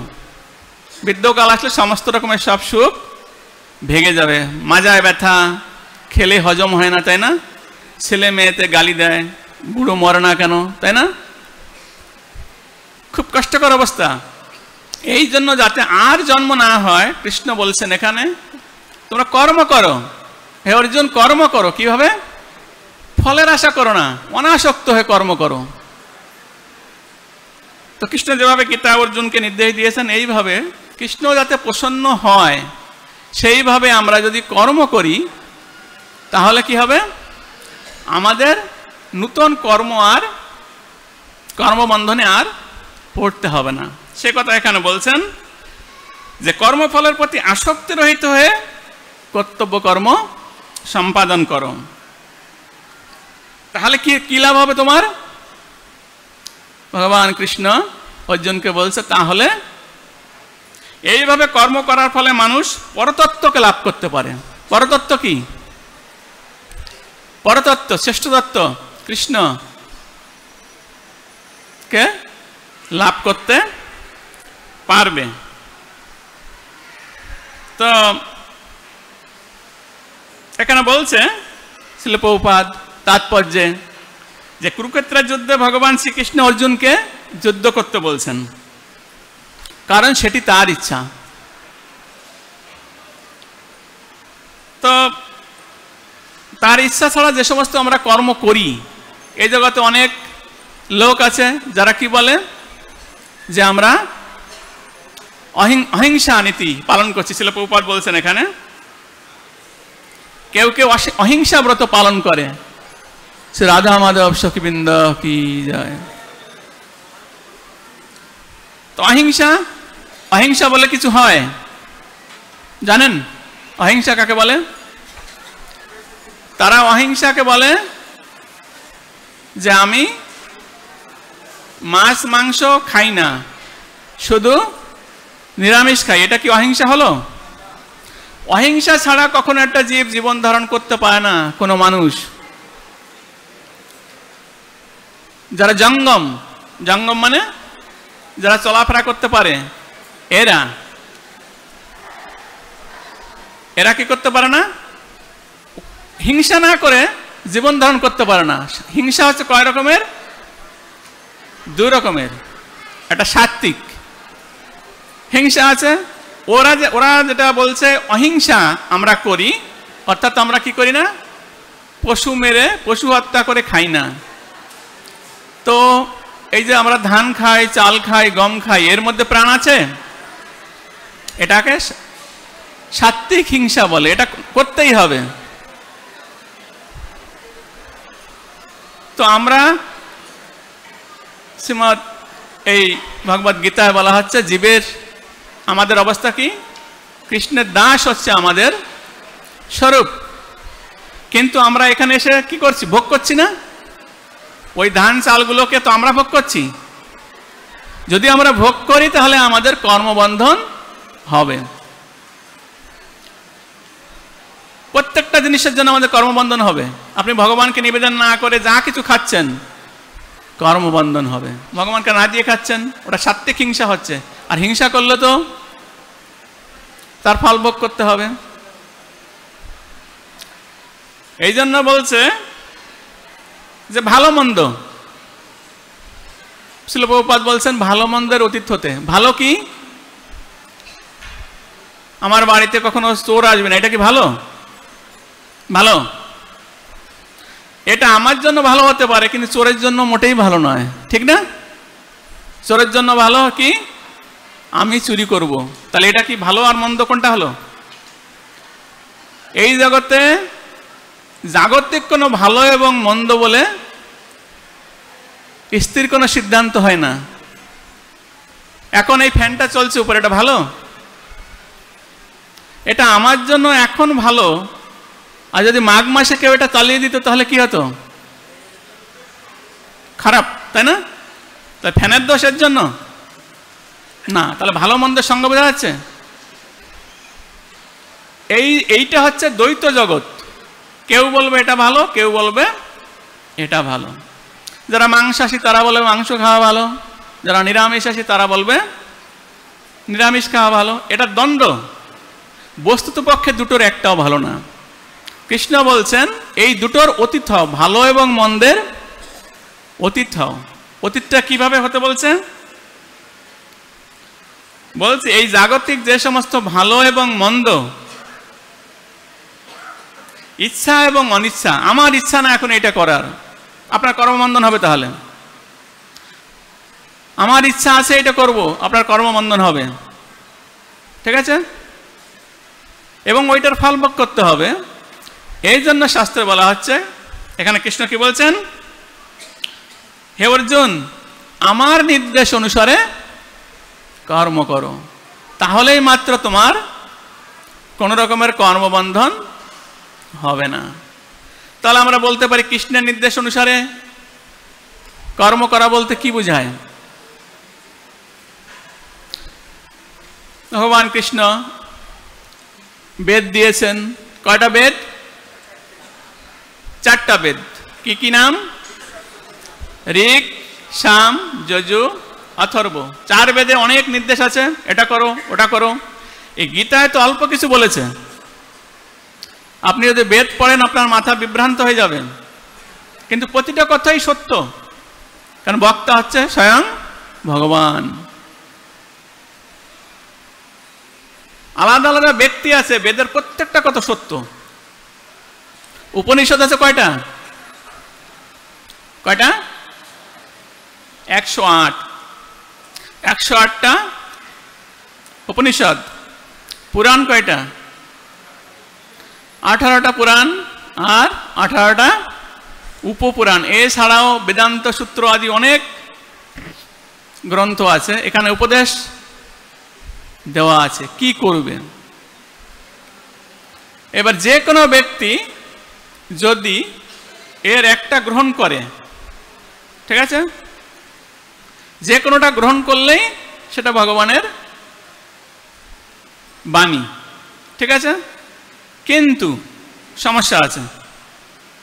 বৃদ্ধকাল আসলে সমস্ত রকমের সব সুখ ভেঙে যাবে। মাজায় ব্যথা, খেলে হজম হয় না, তাই না? ছেলে মেয়েতে গালি দেয়, বুড়ো মরে না কেন, তাই না? খুব কষ্টকর অবস্থা। এই জন্য যাতে আর জন্ম না হয়, কৃষ্ণ বলছেন এখানে তোমরা কর্ম করো। হে অর্জুন কর্ম করো। কিভাবে? ফলের আশা করো না, অনাসক্ত হয়ে কর্ম করো। তো কৃষ্ণ যেভাবে গীতা অর্জুনকে নির্দেশ দিয়েছেন, এইভাবে কৃষ্ণ যাতে প্রসন্ন হয় সেইভাবে আমরা যদি কর্ম করি তাহলে কি হবে, আমাদের নূতন কর্মবন্ধনে আর পড়তে হবে না। সে কথা এখানে বলছেন যে কর্মফলের প্রতি আসক্তি রহিত হয়ে কর্তব্য কর্ম সম্পাদন করো। তাহলে কি লাভ হবে তোমার? ভগবান কৃষ্ণ অর্জুনকে বলছে তাহলে এইভাবে কর্ম করার ফলে মানুষ পরতত্ত্বকে লাভ করতে পারে। পরতত্ত্ব কি? পরতত্ত্ব, শ্রেষ্ঠ তত্ত্ব কৃষ্ণ কে লাভ করতে পারবে। তো এখানে বলছে শ্রীল প্রভুপাদ তাৎপর্যে যে কুরুক্ষেত্রের যুদ্ধে ভগবান শ্রীকৃষ্ণ অর্জুনকে যুদ্ধ করতে বলছেন, কারণ সেটি তার ইচ্ছা। তো তার ইচ্ছা ছাড়া যে সমস্ত আমরা কর্ম করি, এই জগতে অনেক লোক আছে যারা কি বলে যে আমরা অহিংসা নীতি পালন করছি। শ্রীল প্রভুপাদ বলছেন এখানে কেউ কেউ অহিংসা ব্রত পালন করে। শ্রী রাধা মাধব সখীবৃন্দ কি যায়। তো অহিংসা বলে কিছু হয় জানেন? অহিংসা কাকে বলে? তারা অহিংসাকে বলে যে আমি মাছ মাংস খাই না, শুধু নিরামিষ খাই। এটা কি অহিংসা হলো? অহিংসা ছাড়া কখনো একটা জীবন ধারণ করতে পারে না কোনো মানুষ। যারা জঙ্গম মানে যারা চলাফেরা করতে পারে, এরা কি করতে পারে না? হিংসা না করে জীবন ধারণ করতে পারে না। হিংসা হচ্ছে কয় রকমের? দুই রকমের। একটা সাত্বিক হিংসা আছে, ওরা যেটা বলছে অহিংসা আমরা করি, অর্থাৎ আমরা কি করি না, পশু মেরে পশু হত্যা করে খাই না। তো এই যে আমরা ধান খাই, চাল খাই, গম খাই, এর মধ্যে প্রাণ আছে, এটাকে সাত্বিক হিংসা বলে। এটা করতেই হবে। তো আমরা শ্রীমদ এই ভগবদ গীতায় বলা হচ্ছে জীবের আমাদের অবস্থা কি? কৃষ্ণের দাস হচ্ছে আমাদের স্বরূপ। কিন্তু আমরা এখানে এসে কি করছি? ভোগ করছি না? ওই ধান চালগুলোকে তো আমরা ভোগ করছি। যদি আমরা ভোগ করি তাহলে আমাদের কর্মবন্ধন হবে। প্রত্যেকটা জিনিসের জন্য আমাদের কর্মবন্ধন হবে। আপনি ভগবানকে নিবেদন না করে যা কিছু খাচ্ছেন, কর্মবন্ধন হবে। ভগবানকে না দিয়ে খাচ্ছেন, ওটা সাত্বিক হিংসা হচ্ছে। আর হিংসা করলে তো তার ফল ভোগ করতে হবে। এই জন্য বলছে যে ভালো মন্দ, শ্রীল প্রভুপাদ বলছেন ভালো মন্দের অতীত হতে। ভালো কি? আমার বাড়িতে কখনো চোর আসবে না, এটা কি ভালো? ভালো। এটা আমার জন্য ভালো হতে পারে, কিন্তু চোরের জন্য মোটেই ভালো নয়, ঠিক না? চোরের জন্য ভালো কি? আমি চুরি করব। তাহলে এটা কি ভালো আর মন্দ কোনটা হলো? এই জগতে জাগতিক কোনো ভালো এবং মন্দ বলে স্থির কোনো সিদ্ধান্ত হয় না। এখন এই ফ্যানটা চলছে উপরে, এটা ভালো? এটা আমার জন্য এখন ভালো, আর যদি মাঘ মাসে কেউ এটা চালিয়ে দিত তাহলে কি হতো? খারাপ, তাই না? তাই ফ্যানের দোষের জন্য না। তাহলে ভালো মন্দের সঙ্গ বোঝা যাচ্ছে। এইটা হচ্ছে দ্বৈত জগৎ। কেউ বলবে এটা ভালো, কেউ বলবে এটা ভালো। যারা মাংসাশী তারা বলবে মাংস খাওয়া ভালো, যারা নিরামিষাশী তারা বলবে নিরামিষ খাওয়া ভালো। এটা দ্বন্দ্ব। বস্তুত পক্ষে দুটোর একটাও ভালো না। কৃষ্ণ বলছেন এই দুটোর অতীত হও, ভালো এবং মন্দের অতীত হও। অতীতটা কিভাবে হতে বলছে? বলছে এই জাগতিক যে সমস্ত ভালো এবং মন্দ, ইচ্ছা এবং অনিচ্ছা, আমার ইচ্ছা না এখন এটা করার, আপনার কর্মবন্ধন হবে। তাহলে আমার ইচ্ছা আছে এটা করব, আপনার কর্মবন্ধন হবে। ঠিক আছে, এবং ওইটার ফল ভোগ করতে হবে। এই জন্য শাস্ত্রে বলা হচ্ছে, এখানে কৃষ্ণ কি বলছেন, হে অর্জুন, আমার নির্দেশ অনুসারে কর্ম করো, তাহলেই মাত্র তোমার কোন রকমের কর্মবন্ধন হবে না। তাহলে আমরা বলতে পারি কৃষ্ণের নির্দেশ অনুসারে কর্ম করা বলতে কি বোঝায়? ভগবান কৃষ্ণ বেদ দিয়েছেন। কয়টা বেদ? 4টা বেদ। কি কি নাম? ঋক, সাম, যজু, অথর্ব। 4 বেদে অনেক নির্দেশ আছে, এটা করো ওটা করো। এই গীতায় তো অল্প কিছু বলেছে। আপনি যদি বেদ পড়েন আপনার মাথা বিভ্রান্ত হয়ে যাবে, কিন্তু প্রতিটা কথাই সত্য, কারণ বক্তা হচ্ছে স্বয়ং ভগবান। আলাদা আলাদা ব্যক্তি আছে, বেদের প্রত্যেকটা কথা সত্য। উপনিষদ আছে কয়টা? কয়টা? 108। 108টা উপনিষদ। পুরাণ কয়টা? 18টা পুরাণ আর 18টা উপপুরাণ। এছাড়াও বেদান্ত সূত্র আদি অনেক গ্রন্থ আছে। এখানে উপদেশ দেওয়া আছে কি করবে। এবার যে কোনো ব্যক্তি যদি এর একটা গ্রহণ করে, ঠিক আছে, যে কোনোটা গ্রহণ করলেই সেটা ভগবানের বাণী, ঠিক আছে। কিন্তু সমস্যা আছে।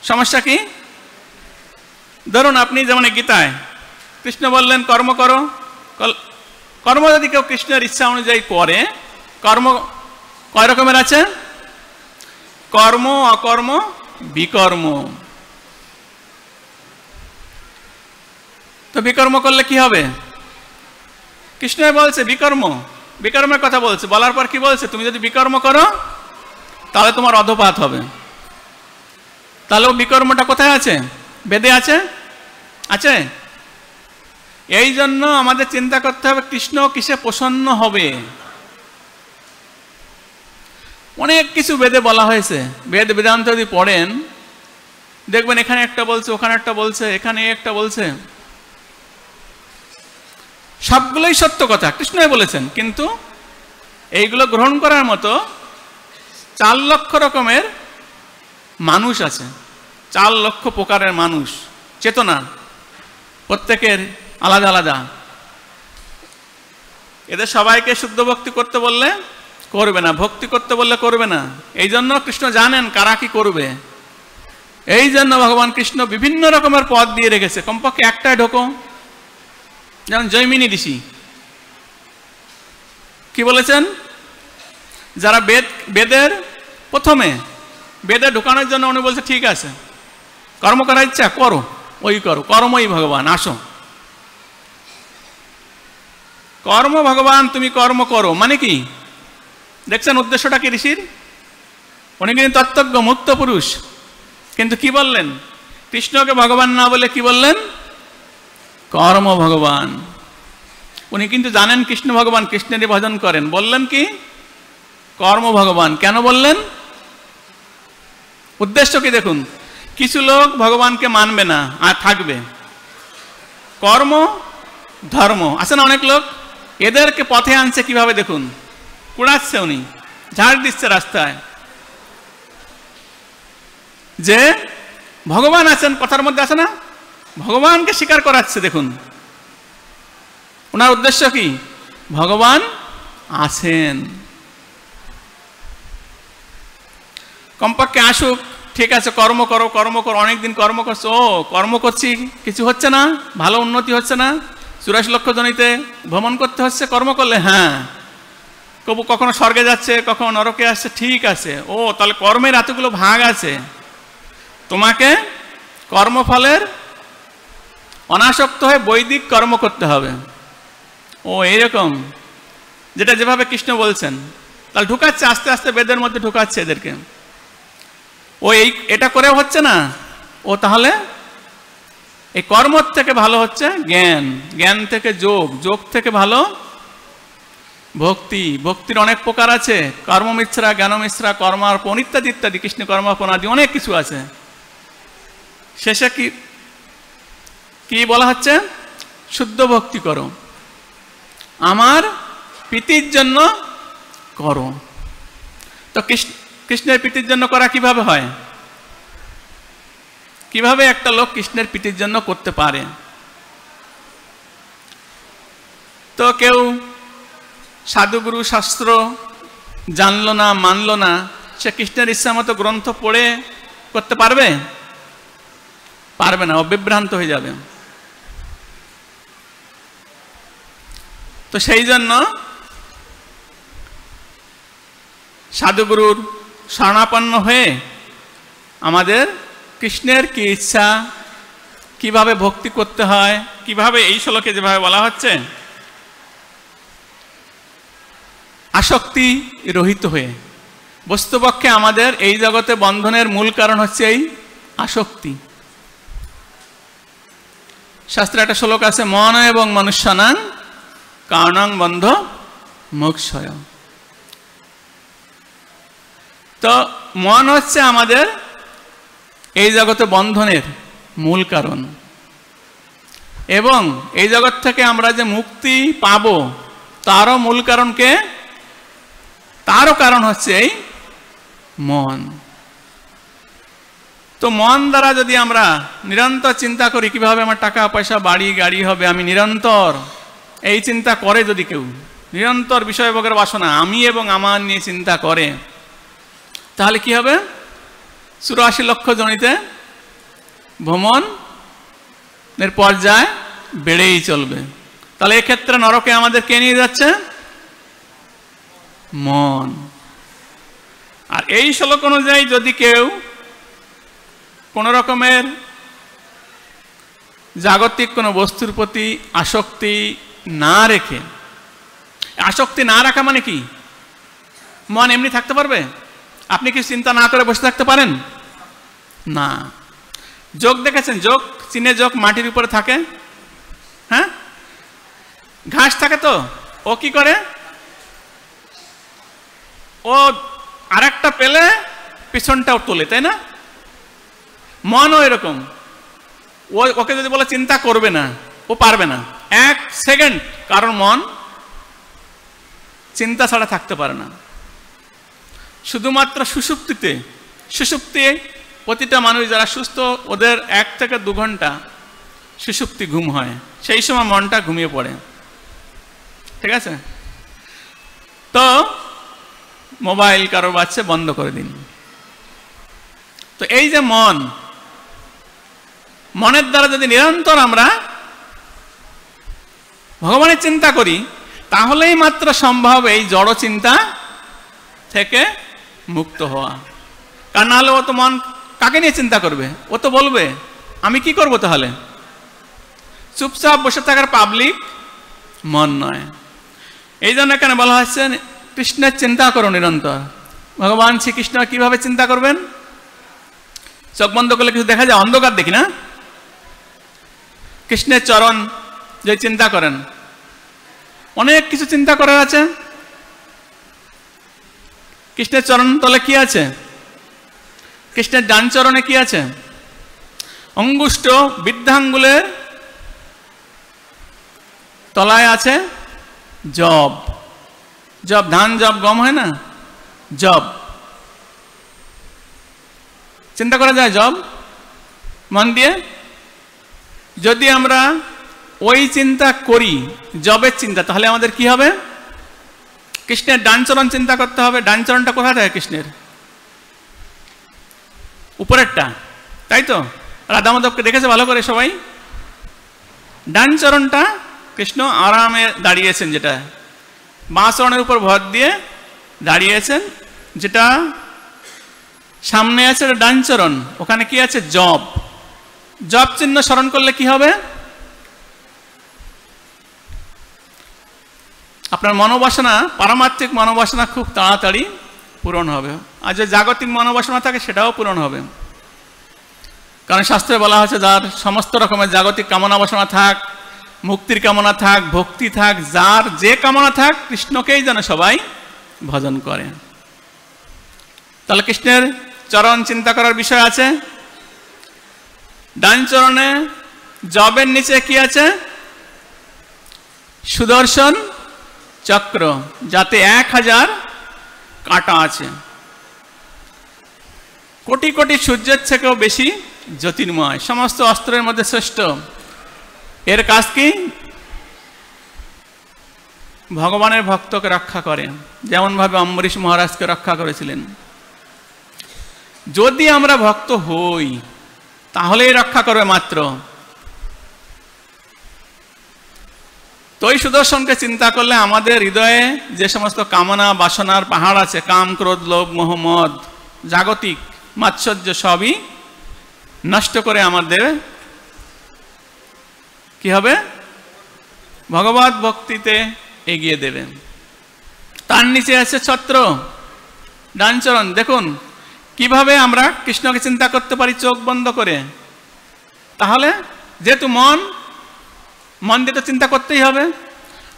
সমস্যা কি? ধরুন আপনি যেমন গীতায় কৃষ্ণ বললেন কর্ম করো, কর্ম যদি কেউ কৃষ্ণের ইচ্ছা অনুযায়ী করে, কর্ম কয় রকমের আছে? কর্ম, অকর্ম, বিকর্ম। তো বিকর্ম করলে কি হবে? কৃষ্ণ বলছে বিকর্ম, বিকর্মের কথা বলছে। বলার পর কি বলছে? তুমি যদি বিকর্ম করো তাহলে তোমার অধপাত হবে। তাহলে বিকর্মটা কোথায় আছে? বেদে আছে? আছে। এই জন্য আমাদের চিন্তা করতে হবে কৃষ্ণ কিসে প্রসন্ন হবে। অনেক কিছু বেদে বলা হয়েছে। বেদ বেদান্ত যদি পড়েন দেখবেন এখানে একটা বলছে, ওখানে একটা বলছে, এখানে একটা বলছে। সবগুলোই সত্য কথা, কৃষ্ণই বলেছেন। কিন্তু এইগুলো গ্রহণ করার মতো 4 লক্ষ রকমের মানুষ আছে। 4 লক্ষ প্রকারের মানুষ, চেতনা প্রত্যেকের আলাদা আলাদা। এদের সবাইকে শুদ্ধ ভক্তি করতে বললে করবে না, ভক্তি করতে বললে করবে না। এই জন্য কৃষ্ণ জানেন কারা কি করবে। এই জন্য ভগবান কৃষ্ণ বিভিন্ন রকমের পদ দিয়ে রেখেছে। কমপক্ষে একটাই ঢোকো। যেমন জৈমিনী ঋষি কি বলেছেন? যারা বেদের প্রথমে বেদে ঢোকানোর জন্য উনি বলছে ঠিক আছে, কর্ম করার ইচ্ছা করো, ওই করো, কর্মই ভগবান, আসো। কর্ম ভগবান, তুমি কর্ম করো মানে কি? দেখছেন উদ্দেশ্যটা কি ঋষির? উনি কিন্তু তত্ত্বজ্ঞ মুক্ত পুরুষ। কিন্তু কি বললেন? কৃষ্ণকে ভগবান না বলে কি বললেন? কর্ম ভগবান। উনি কিন্তু জানেন কৃষ্ণ ভগবান, কৃষ্ণেরই ভজন করেন। বললেন কি? কর্ম ভগবান। কেন বললেন? উদ্দেশ্য কি দেখুন। কিছু লোক ভগবানকে মানবে না আর থাকবে, কর্ম ধর্ম আছে না অনেক লোক, এদেরকে পথে আনছে কিভাবে দেখুন। কুড়াচ্ছে উনি, ঝাড় দিচ্ছে রাস্তায়, যে ভগবান আছেন, কথার মধ্যে আছে না, ভগবানকে স্বীকার করাচ্ছে। দেখুন ওনার উদ্দেশ্য কি? ভগবান আছেন, কমপক্ষে আসুক, ঠিক আছে কর্ম করো, কর্ম করো, অনেকদিন কর্ম করছো, ও কর্ম করছি কিছু হচ্ছে না, ভালো উন্নতি হচ্ছে না, 84 লক্ষ জনিতে ভ্রমণ করতে হচ্ছে, কর্ম করলে হ্যাঁ, কখনো স্বর্গে যাচ্ছে, কখনো নরকে আসছে, ঠিক আছে। ও তাহলে কর্মের এতগুলো ভাগ আছে, তোমাকে কর্মফলের অনাসক্ত হয়ে বৈদিক কর্ম করতে হবে। ও এইরকম, যেটা যেভাবে কৃষ্ণ বলছেন। তাহলে ঢুকাচ্ছে আস্তে আস্তে, বেদের মধ্যে ঢুকাচ্ছে এদেরকে। ও এটা করেও হচ্ছে না, ও তাহলে এই কর্মর থেকে ভালো হচ্ছে জ্ঞান, জ্ঞান থেকে যোগ, যোগ থেকে ভালো ভক্তি, ভক্তির অনেক প্রকার আছে, কর্মমিশ্রা, জ্ঞানমিশ্রা, কর্মার্পণ ইত্যাদি ইত্যাদি, কৃষ্ণ কর্মার্পণ আদি অনেক কিছু আছে। শেষে কি বলা হচ্ছে? শুদ্ধ ভক্তি করো, আমার প্রীতির জন্য করো। তো কৃষ্ণের প্রীতির জন্য করা কিভাবে হয়? কিভাবে একটা লোক কৃষ্ণের প্রীতির জন্য করতে পারে? তো কেউ সাধুগুরু শাস্ত্র জানলো না, মানলো না, সে কৃষ্ণের ইচ্ছা মতো গ্রন্থ পড়ে করতে পারবে? পারবে না, ও বিভ্রান্ত হয়ে যাবে। তো সেই জন্য সাধুগুরুর শরণাপন্ন হয়ে আমাদের কৃষ্ণের কি ইচ্ছা, কিভাবে ভক্তি করতে হয়, কিভাবে এই শ্লোকে যেভাবে বলা হচ্ছে আসক্তি রহিত হয়ে। বস্তুপক্ষে আমাদের এই জগতে বন্ধনের মূল কারণ হচ্ছে এই আসক্তি। শাস্ত্রে একটা শ্লোক আছে, মন এবং মনুষ্যানাং কারণং বন্ধ মোক্ষয়। তো মন হচ্ছে আমাদের এই জগতে বন্ধনের মূল কারণ, এবং এই জগৎ থেকে আমরা যে মুক্তি পাব তারও মূল কারণকে, তারও কারণ হচ্ছে এই মন। তো মন দ্বারা যদি আমরা নিরন্তর চিন্তা করি কিভাবে আমার টাকা পয়সা বাড়ি গাড়ি হবে, আমি নিরন্তর এই চিন্তা করে, যদি কেউ নিরন্তর বিষয়ভোগের বাসনা আমি এবং আমার নিয়ে চিন্তা করে, তাহলে কি হবে? 84 লক্ষ জনিতে ভ্রমণের পর্যায় বেড়েই চলবে। তাহলে এক্ষেত্রে নরকে আমাদের কে নিয়ে যাচ্ছে? মন। আর এই শ্লোক অনুযায়ী যদি কেউ কোনো রকমের জাগতিক কোনো বস্তুর প্রতি আসক্তি না রেখে, আসক্তি না রাখা মানে কি? মন এমনি থাকতে পারবে? আপনি কি চিন্তা না করে বসে থাকতে পারেন? না। যোগ দেখেছেন? যোগ, চীনে যোগ মাটির উপরে থাকে, হ্যাঁ, ঘাস থাকে, তো ও কি করে? ও আরেকটা পেলে পিছনটাও তোলে, তাই না? মনও এরকম। ওকে যদি বলে চিন্তা করবে না, ও পারবে না 1 সেকেন্ড, কারণ মন চিন্তা ছাড়া থাকতে পারে না। শুধুমাত্র সুষুপ্তিতে, সুষুপ্তি প্রতিটা মানুষ যারা সুস্থ ওদের 1 থেকে 2 ঘন্টা সুষুপ্তি ঘুম হয়, সেই সময় মনটা ঘুমিয়ে পড়ে, ঠিক আছে? তো মোবাইল কারো বাচ্চা বন্ধ করে দিন। তো এই যে মনের দ্বারা যদি নিরন্তর আমরা ভগবানের চিন্তা করি, তাহলেই মাত্র সম্ভব এই জড় চিন্তা থেকে মুক্ত হওয়া। কারণ নাহলে ও তো মন কাকে নিয়ে চিন্তা করবে? ও তো বলবে আমি কি করব? তাহলে চুপচাপ বসে থাকার পাবলিক মন নয়। এই জন্য এখানে বলা হচ্ছে কৃষ্ণের চিন্তা করো নিরন্তর। ভগবান শ্রীকৃষ্ণ কিভাবে চিন্তা করবেন? চোখ বন্ধ করলে কিছু দেখা যায়? অন্ধকার দেখি না? কৃষ্ণের চরণ যে চিন্তা করেন, অনেক কিছু চিন্তা করার আছে। কৃষ্ণের চরণ তলে কি আছে? কৃষ্ণের ডান চরণে কি আছে? অঙ্গুষ্ঠ বৃদ্ধাঙ্গুলের তলায় আছে জব। জব, ধান জব গম হয় না, জব। চিন্তা করা যায় জব মন দিয়ে? যদি আমরা ওই চিন্তা করি, জবের চিন্তা, তাহলে আমাদের কি হবে? কৃষ্ণের ডান চরণ চিন্তা করতে হবে। ডান চরণটা কোথায় থাকে? কৃষ্ণের উপরেরটা, তাই তো? রাধা মাধবকে দেখেছে ভালো করে সবাই? ডান চরণটা কৃষ্ণ আরামে দাঁড়িয়েছেন, যেটা বাঁ চরণের উপর ভর দিয়ে দাঁড়িয়েছেন, যেটা সামনে আছে ডান চরণ, ওখানে কি আছে? জব। জব চিহ্ন স্মরণ করলে কি হবে? আপনার মনোবাসনা, পারমার্থিক মনোবাসনা খুব তাড়াতাড়ি পূরণ হবে। আর যে জাগতিক মনোবাসনা থাকে সেটাও পূরণ হবে। কারণ শাস্ত্রে বলা হয়েছে যার সমস্ত রকমের জাগতিক কামনা বাসনা থাক, মুক্তির কামনা থাক, ভক্তি থাক, যার যে কামনা থাক, কৃষ্ণকেই যেন সবাই ভজন করে। তাহলে কৃষ্ণের চরণ চিন্তা করার বিষয় আছে। ডান চরণে জবের নিচে কি আছে? সুদর্শন চক্র, যাতে 1000 কাঁটা আছে। কোটি কোটি সূর্যের থেকেও বেশি জ্যোতির্ময়, সমস্ত অস্ত্রের মধ্যে শ্রেষ্ঠ। এর কাজ কি? ভগবানের ভক্তকে রক্ষা করে, যেমনভাবে অম্বরীশ মহারাজকে রক্ষা করেছিলেন। যদি আমরা ভক্ত হই তাহলেই রক্ষা করবে মাত্র। তো এই সুদর্শনকে চিন্তা করলে আমাদের হৃদয়ে যে সমস্ত কামনা বাসনার পাহাড় আছে, কাম, ক্রোধ, লোভ, মোহ, মদ, জাগতিক মাৎসর্য, সবই নষ্ট করে আমাদের কি হবে? ভগবত ভক্তিতে এগিয়ে দেবেন। তার নিচে আছে ছত্র, ডান চরণ। দেখুন কিভাবে আমরা কৃষ্ণকে চিন্তা করতে পারি চোখ বন্ধ করে। তাহলে যেহেতু মন দিয়ে তো চিন্তা করতেই হবে,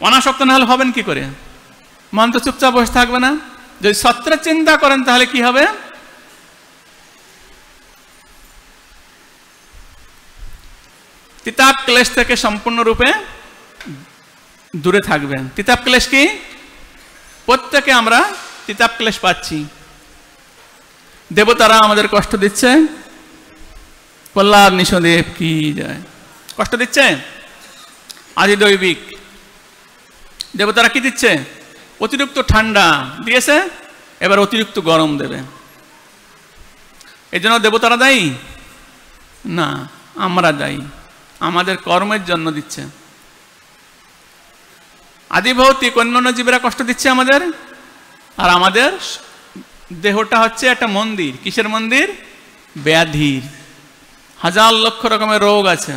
অনাসক্ত না হলে হবেন কি করে? মন তো চুপচাপ বসে থাকবে না। যদি ছত্রে চিন্তা করেন তাহলে কি হবে? তিতাব ক্লেশ থেকে সম্পূর্ণরূপে দূরে থাকবেন। তিতাব ক্লেশ কি? প্রত্যেকে আমরা তিতাব ক্লেশ পাচ্ছি। দেবতারা আমাদের কষ্ট দিচ্ছে, প্রহ্লাদ নিঃসন্দেহ কি যায়, কষ্ট দিচ্ছে। আদিদৈবিক দেবতারা কি দিচ্ছে? অতিরিক্ত ঠান্ডা দিয়েছে, এবার অতিরিক্ত গরম দেবে। এই জন্য দেবতারা দায়ী না, আমরা দায়ী, আমাদের কর্মের জন্য দিচ্ছে। আদিভৌতিক অন্যান্য জীবেরা কষ্ট দিচ্ছে আমাদের, আর আমাদের দেহটা হচ্ছে একটা মন্দির। কিসের মন্দির? ব্যাধির। 1000 লক্ষ রকমের রোগ আছে।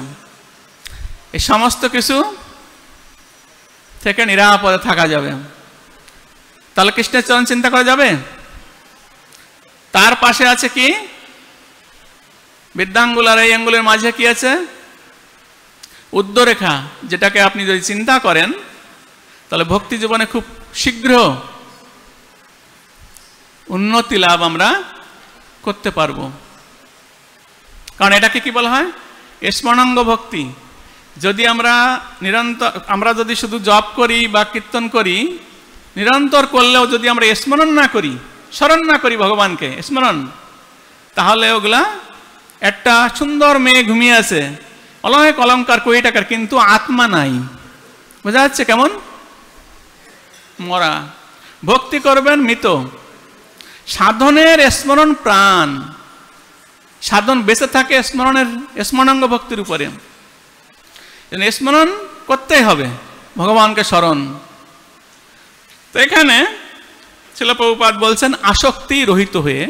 এই সমস্ত কিছু থেকে নিরাপদে থাকা যাবে। তাহলে কৃষ্ণের চরণ চিন্তা করা যাবে। তার পাশে আছে কি? বৃদ্ধাঙ্গুল আর এই আঙ্গুলের মাঝে কি আছে? উদ্ধরেখা, যেটাকে আপনি যদি চিন্তা করেন তাহলে ভক্তি জীবনে খুব শীঘ্র উন্নতি লাভ আমরা করতে পারবো। কারণ এটাকে কি বলা হয়? স্মরণাঙ্গ ভক্তি। যদি আমরা যদি শুধু জপ করি বা কীর্তন করি, নিরন্তর করলেও যদি আমরা স্মরণ না করি, স্মরণ না করি ভগবানকে স্মরণ, তাহলে ওগুলা একটা সুন্দর মেয়ে ঘুমিয়ে আছে, অলঙ্কার অলঙ্কার কোটি টাকার, কিন্তু আত্মা নাই। বোঝা যাচ্ছে কেমন? মরা। ভক্তি করবেন মৃত। সাধনের স্মরণ প্রাণ, সাধন বেঁচে থাকে স্মরণাঙ্গ ভক্তির উপরে। স্মরণ করতেই হবে ভগবানকে স্মরণ। তো এখানে শিল প্রভুপাদ বলছেন আসক্তি রহিত হয়ে,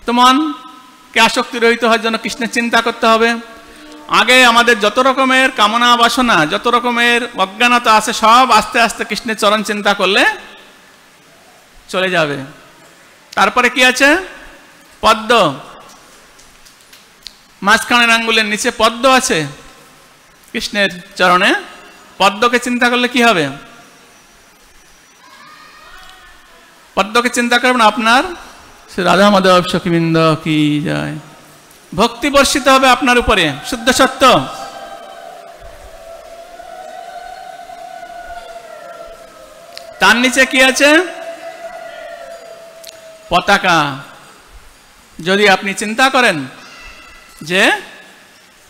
তো মনকে আসক্তি রহিত হওয়ার জন্য কৃষ্ণের চিন্তা করতে হবে। আগে আমাদের যত রকমের কামনা বাসনা, যত রকমের অজ্ঞানতা আছে, সব আস্তে আস্তে কৃষ্ণের চরণ চিন্তা করলে চলে যাবে। তারপরে কি আছে? পদ্ম, মাঝখানের আঙ্গুলের নিচে পদ্ম আছে কৃষ্ণের চরণে। পদ্মকে চিন্তা করলে কি হবে? পদ্মকে চিন্তা করবেন আপনার রাধা মাধব সখীবৃন্দ কি যায়, ভক্তি বর্ষিত হবে আপনার উপরে, শুদ্ধ সত্য। তার নিচে কি আছে? পতাকা। যদি আপনি চিন্তা করেন যে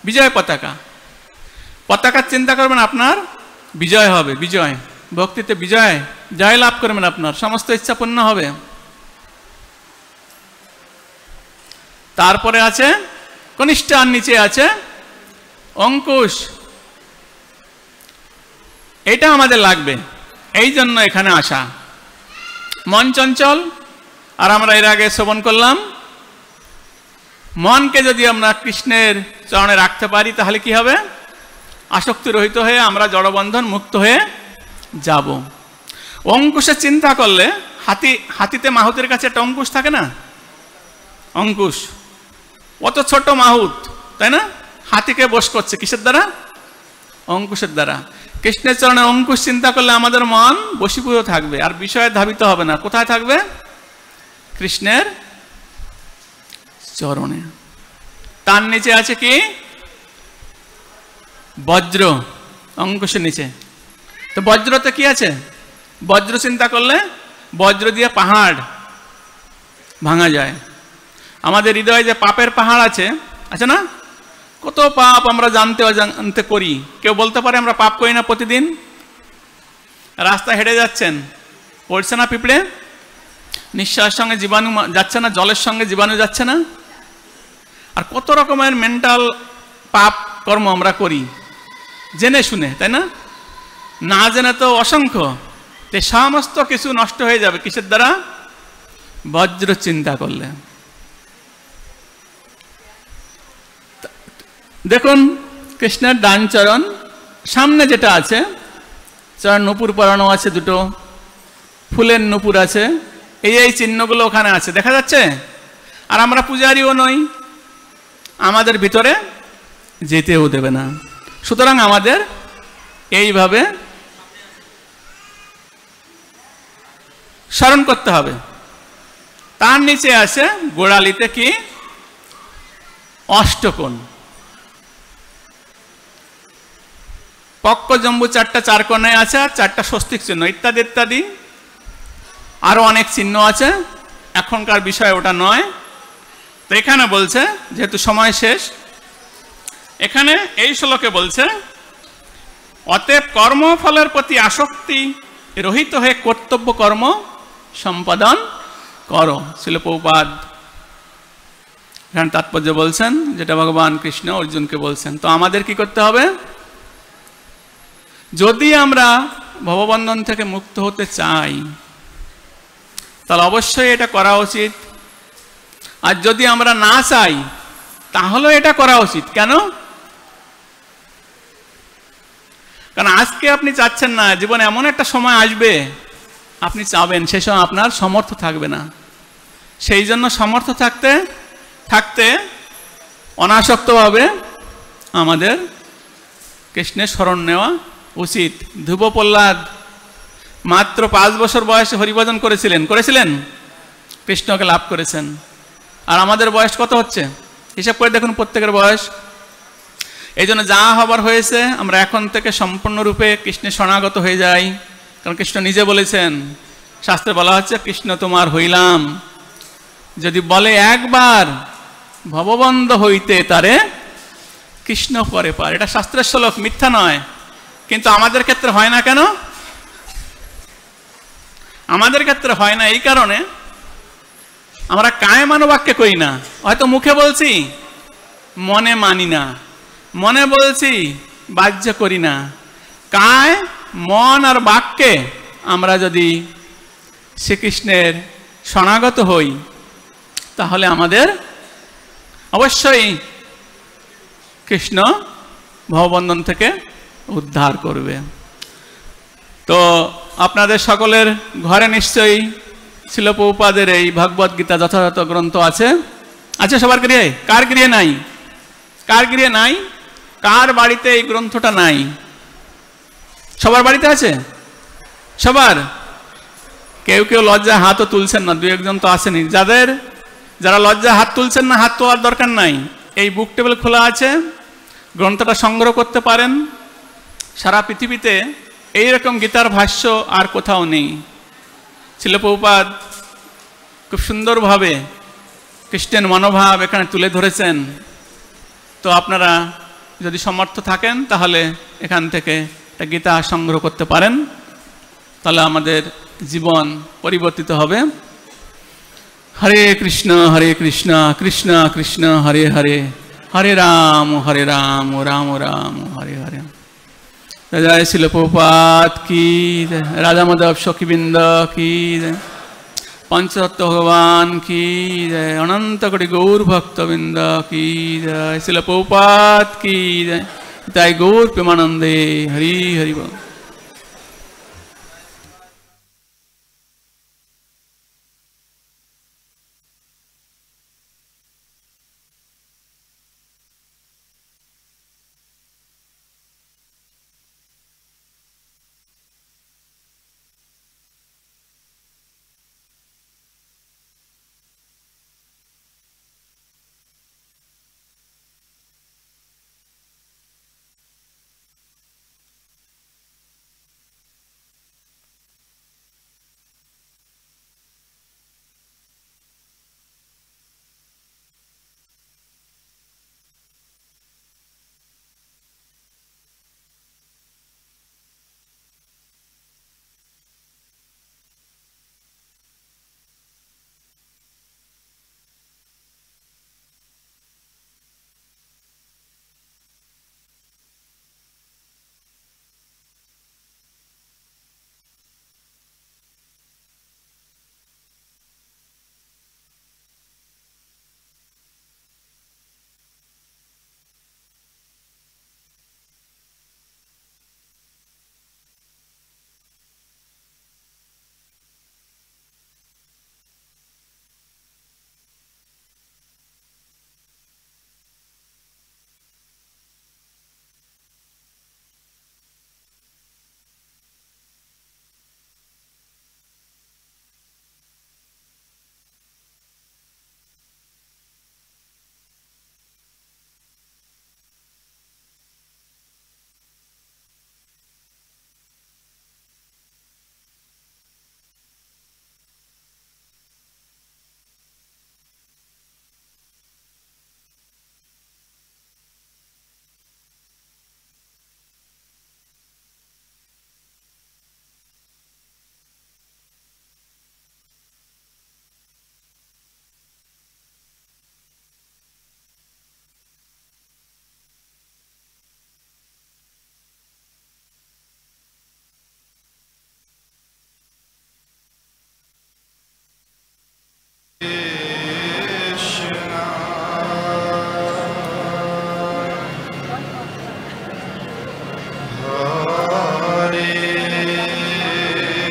বিজয় পতাকা, পতাকার চিন্তা করবেন, আপনার বিজয় হবে। বিজয় ভক্তিতে বিজয়, জয় লাভ করবেন, আপনার সমস্ত ইচ্ছা পূর্ণ হবে। তারপরে আছে কনিষ্ঠ, আর নিচে আছে অঙ্কুশ। এটা আমাদের লাগবে, এই জন্য এখানে আসা। মন চঞ্চল, আর আমরা এর আগে শ্রবণ করলাম, মনকে যদি আমরা কৃষ্ণের চরণে রাখতে পারি তাহলে কি হবে? আসক্তি রহিত হয়ে আমরা জড়বন্ধন মুক্ত হয়ে যাব। অঙ্কুশের চিন্তা করলে, হাতিতে মাহুতের কাছে একটা অঙ্কুশ থাকে না? অঙ্কুশ, অত ছোট মাহুত, তাই না? হাতিকে বশ করছে কিসের দ্বারা? অঙ্কুশের দ্বারা। কৃষ্ণের চরণে অঙ্কুশ চিন্তা করলে আমাদের মন বশীভূত থাকবে, আর বিষয়ে ধাবিত হবে না। কোথায় থাকবে? কৃষ্ণের চরণে। তার নিচে আছে কি? বজ্র, অঙ্কুশের নিচে। তো বজ্রতে কি আছে? বজ্র চিন্তা করলে বজ্র দিয়ে পাহাড় ভাঙা যায়। আমাদের হৃদয়ে যে পাপের পাহাড় আছে না, কত পাপ আমরা জানতে অজান্তে করি। কেউ বলতে পারে আমরা পাপ করি না প্রতিদিন? রাস্তা হেঁটে যাচ্ছেন, পড়ছে না পিঁপড়ে? নিঃশ্বাসের সঙ্গে জীবাণু যাচ্ছে না? জলের সঙ্গে জীবাণু যাচ্ছে না? আর কত রকমের মেন্টাল পাপ কর্ম আমরা করি জেনে শুনে, তাই না? না জেনে তো অসংখ্য। তে সমস্ত কিছু নষ্ট হয়ে যাবে কিসের দ্বারা? বজ্র চিন্তা করলে। দেখুন কৃষ্ণের ডান চরণ, সামনে যেটা আছে চরণ নূপুর পরানো আছে, দুটো ফুলের নূপুর আছে, এই চিহ্নগুলো ওখানে আছে, দেখা যাচ্ছে। আর আমরা পূজারীও নই, আমাদের ভিতরে যেতেও দেবে না। সুতরাং আমাদের এইভাবে স্মরণ করতে হবে। তার নিচে আছে গোড়ালিতে কি? অষ্টকোণ। পক্ষ জম্বু চারটা চার কোণায় আছে, আর চারটা স্বস্তিক চিহ্ন ইত্যাদি ইত্যাদি আরো অনেক চিহ্ন আছে। এখনকার বিষয় ওটা নয়। তো এখানে বলছে, যেহেতু সময় শেষ, এখানে এই শ্লোকে বলছে অতএব কর্মফলের প্রতি আসক্তি রহিত হয়ে কর্তব্য কর্ম সম্পাদন করো। শিল প্রভুপাদ এখানে তাৎপর্য বলছেন, যেটা ভগবান কৃষ্ণ অর্জুনকে বলছেন। তো আমাদের কি করতে হবে? যদি আমরা ভববন্ধন থেকে মুক্ত হতে চাই তাহলে অবশ্যই এটা করা উচিত। আর যদি আমরা না চাই তাহলে এটা করা উচিত। কেন? কারণ আজকে আপনি চাচ্ছেন না, জীবনে এমন একটা সময় আসবে আপনি চাবেন, সে সময় আপনার সমর্থ থাকবে না। সেই জন্য সমর্থ থাকতে থাকতে অনাসক্তভাবে আমাদের কৃষ্ণের শরণ নেওয়া উচিত। ধ্রুব প্রহ্লাদ মাত্র 5 বছর বয়সে হরিভজন করেছিলেন, কৃষ্ণকে লাভ করেছেন। আর আমাদের বয়স কত হচ্ছে হিসাব করে দেখুন, প্রত্যেকের বয়স। এই জন্য যা হবার হয়েছে আমরা এখন থেকে সম্পূর্ণরূপে কৃষ্ণের শরণাগত হয়ে যাই। কারণ কৃষ্ণ নিজে বলেছেন, শাস্ত্রে বলা হচ্ছে কৃষ্ণ তোমার হইলাম, যদি বলে একবার ভববন্ধ হইতে তারে কৃষ্ণ পরে পার। এটা শাস্ত্রের শ্লোক, মিথ্যা নয়। কিন্তু আমাদের ক্ষেত্রে হয় না কেন? আমাদের ক্ষেত্রে হয় না এই কারণে আমরা কায়মানো বাক্যে করি না। হয়তো মুখে বলছি, মনে মানি না, মনে বলছি, বাহ্য করি না। কায়, মন আর বাক্যে আমরা যদি শ্রীকৃষ্ণের শরণাগত হই তাহলে আমাদের অবশ্যই কৃষ্ণ ভববন্ধন থেকে উদ্ধার করবে। তো আপনাদের সকলের ঘরে নিশ্চয়ই শিল প্রভুপাদের এই ভগবদ গীতা যথাযথ গ্রন্থ আছে। আছে সবার গৃহে? কার গৃহে নাই? কার গৃহে নাই? কার বাড়িতে এই গ্রন্থটা নাই? সবার বাড়িতে আছে? সবার? কেউ কেউ লজ্জা হাতও তুলছেন না, 2-1 তো আসেনি। যারা লজ্জা হাত তুলছেন না, হাত তোলার দরকার নাই। এই বুক টেবিল খোলা আছে, গ্রন্থটা সংগ্রহ করতে পারেন। সারা পৃথিবীতে এইরকম গীতার ভাষ্য আর কোথাও নেই। শিল প্রভুপাদ খুব সুন্দরভাবে কৃষ্ণের মনোভাব এখানে তুলে ধরেছেন। তো আপনারা যদি সমর্থ থাকেন তাহলে এখান থেকে একটা গীতা সংগ্রহ করতে পারেন, তাহলে আমাদের জীবন পরিবর্তিত হবে। হরে কৃষ্ণ কৃষ্ণ কৃষ্ণ হরে হরে, হরে রাম রাম রাম হরে হরে। জয় শিল প্রভুপাদ কি, রাধা মাধব সখীবৃন্দ কি, পঞ্চতত্ত্ব ভগবান কি, অনন্ত কোটি গৌর ভক্তবৃন্দ কি, শিল প্রভুপাদ কি, তাই গৌর প্রেমানন্দে। হরি হরি বল।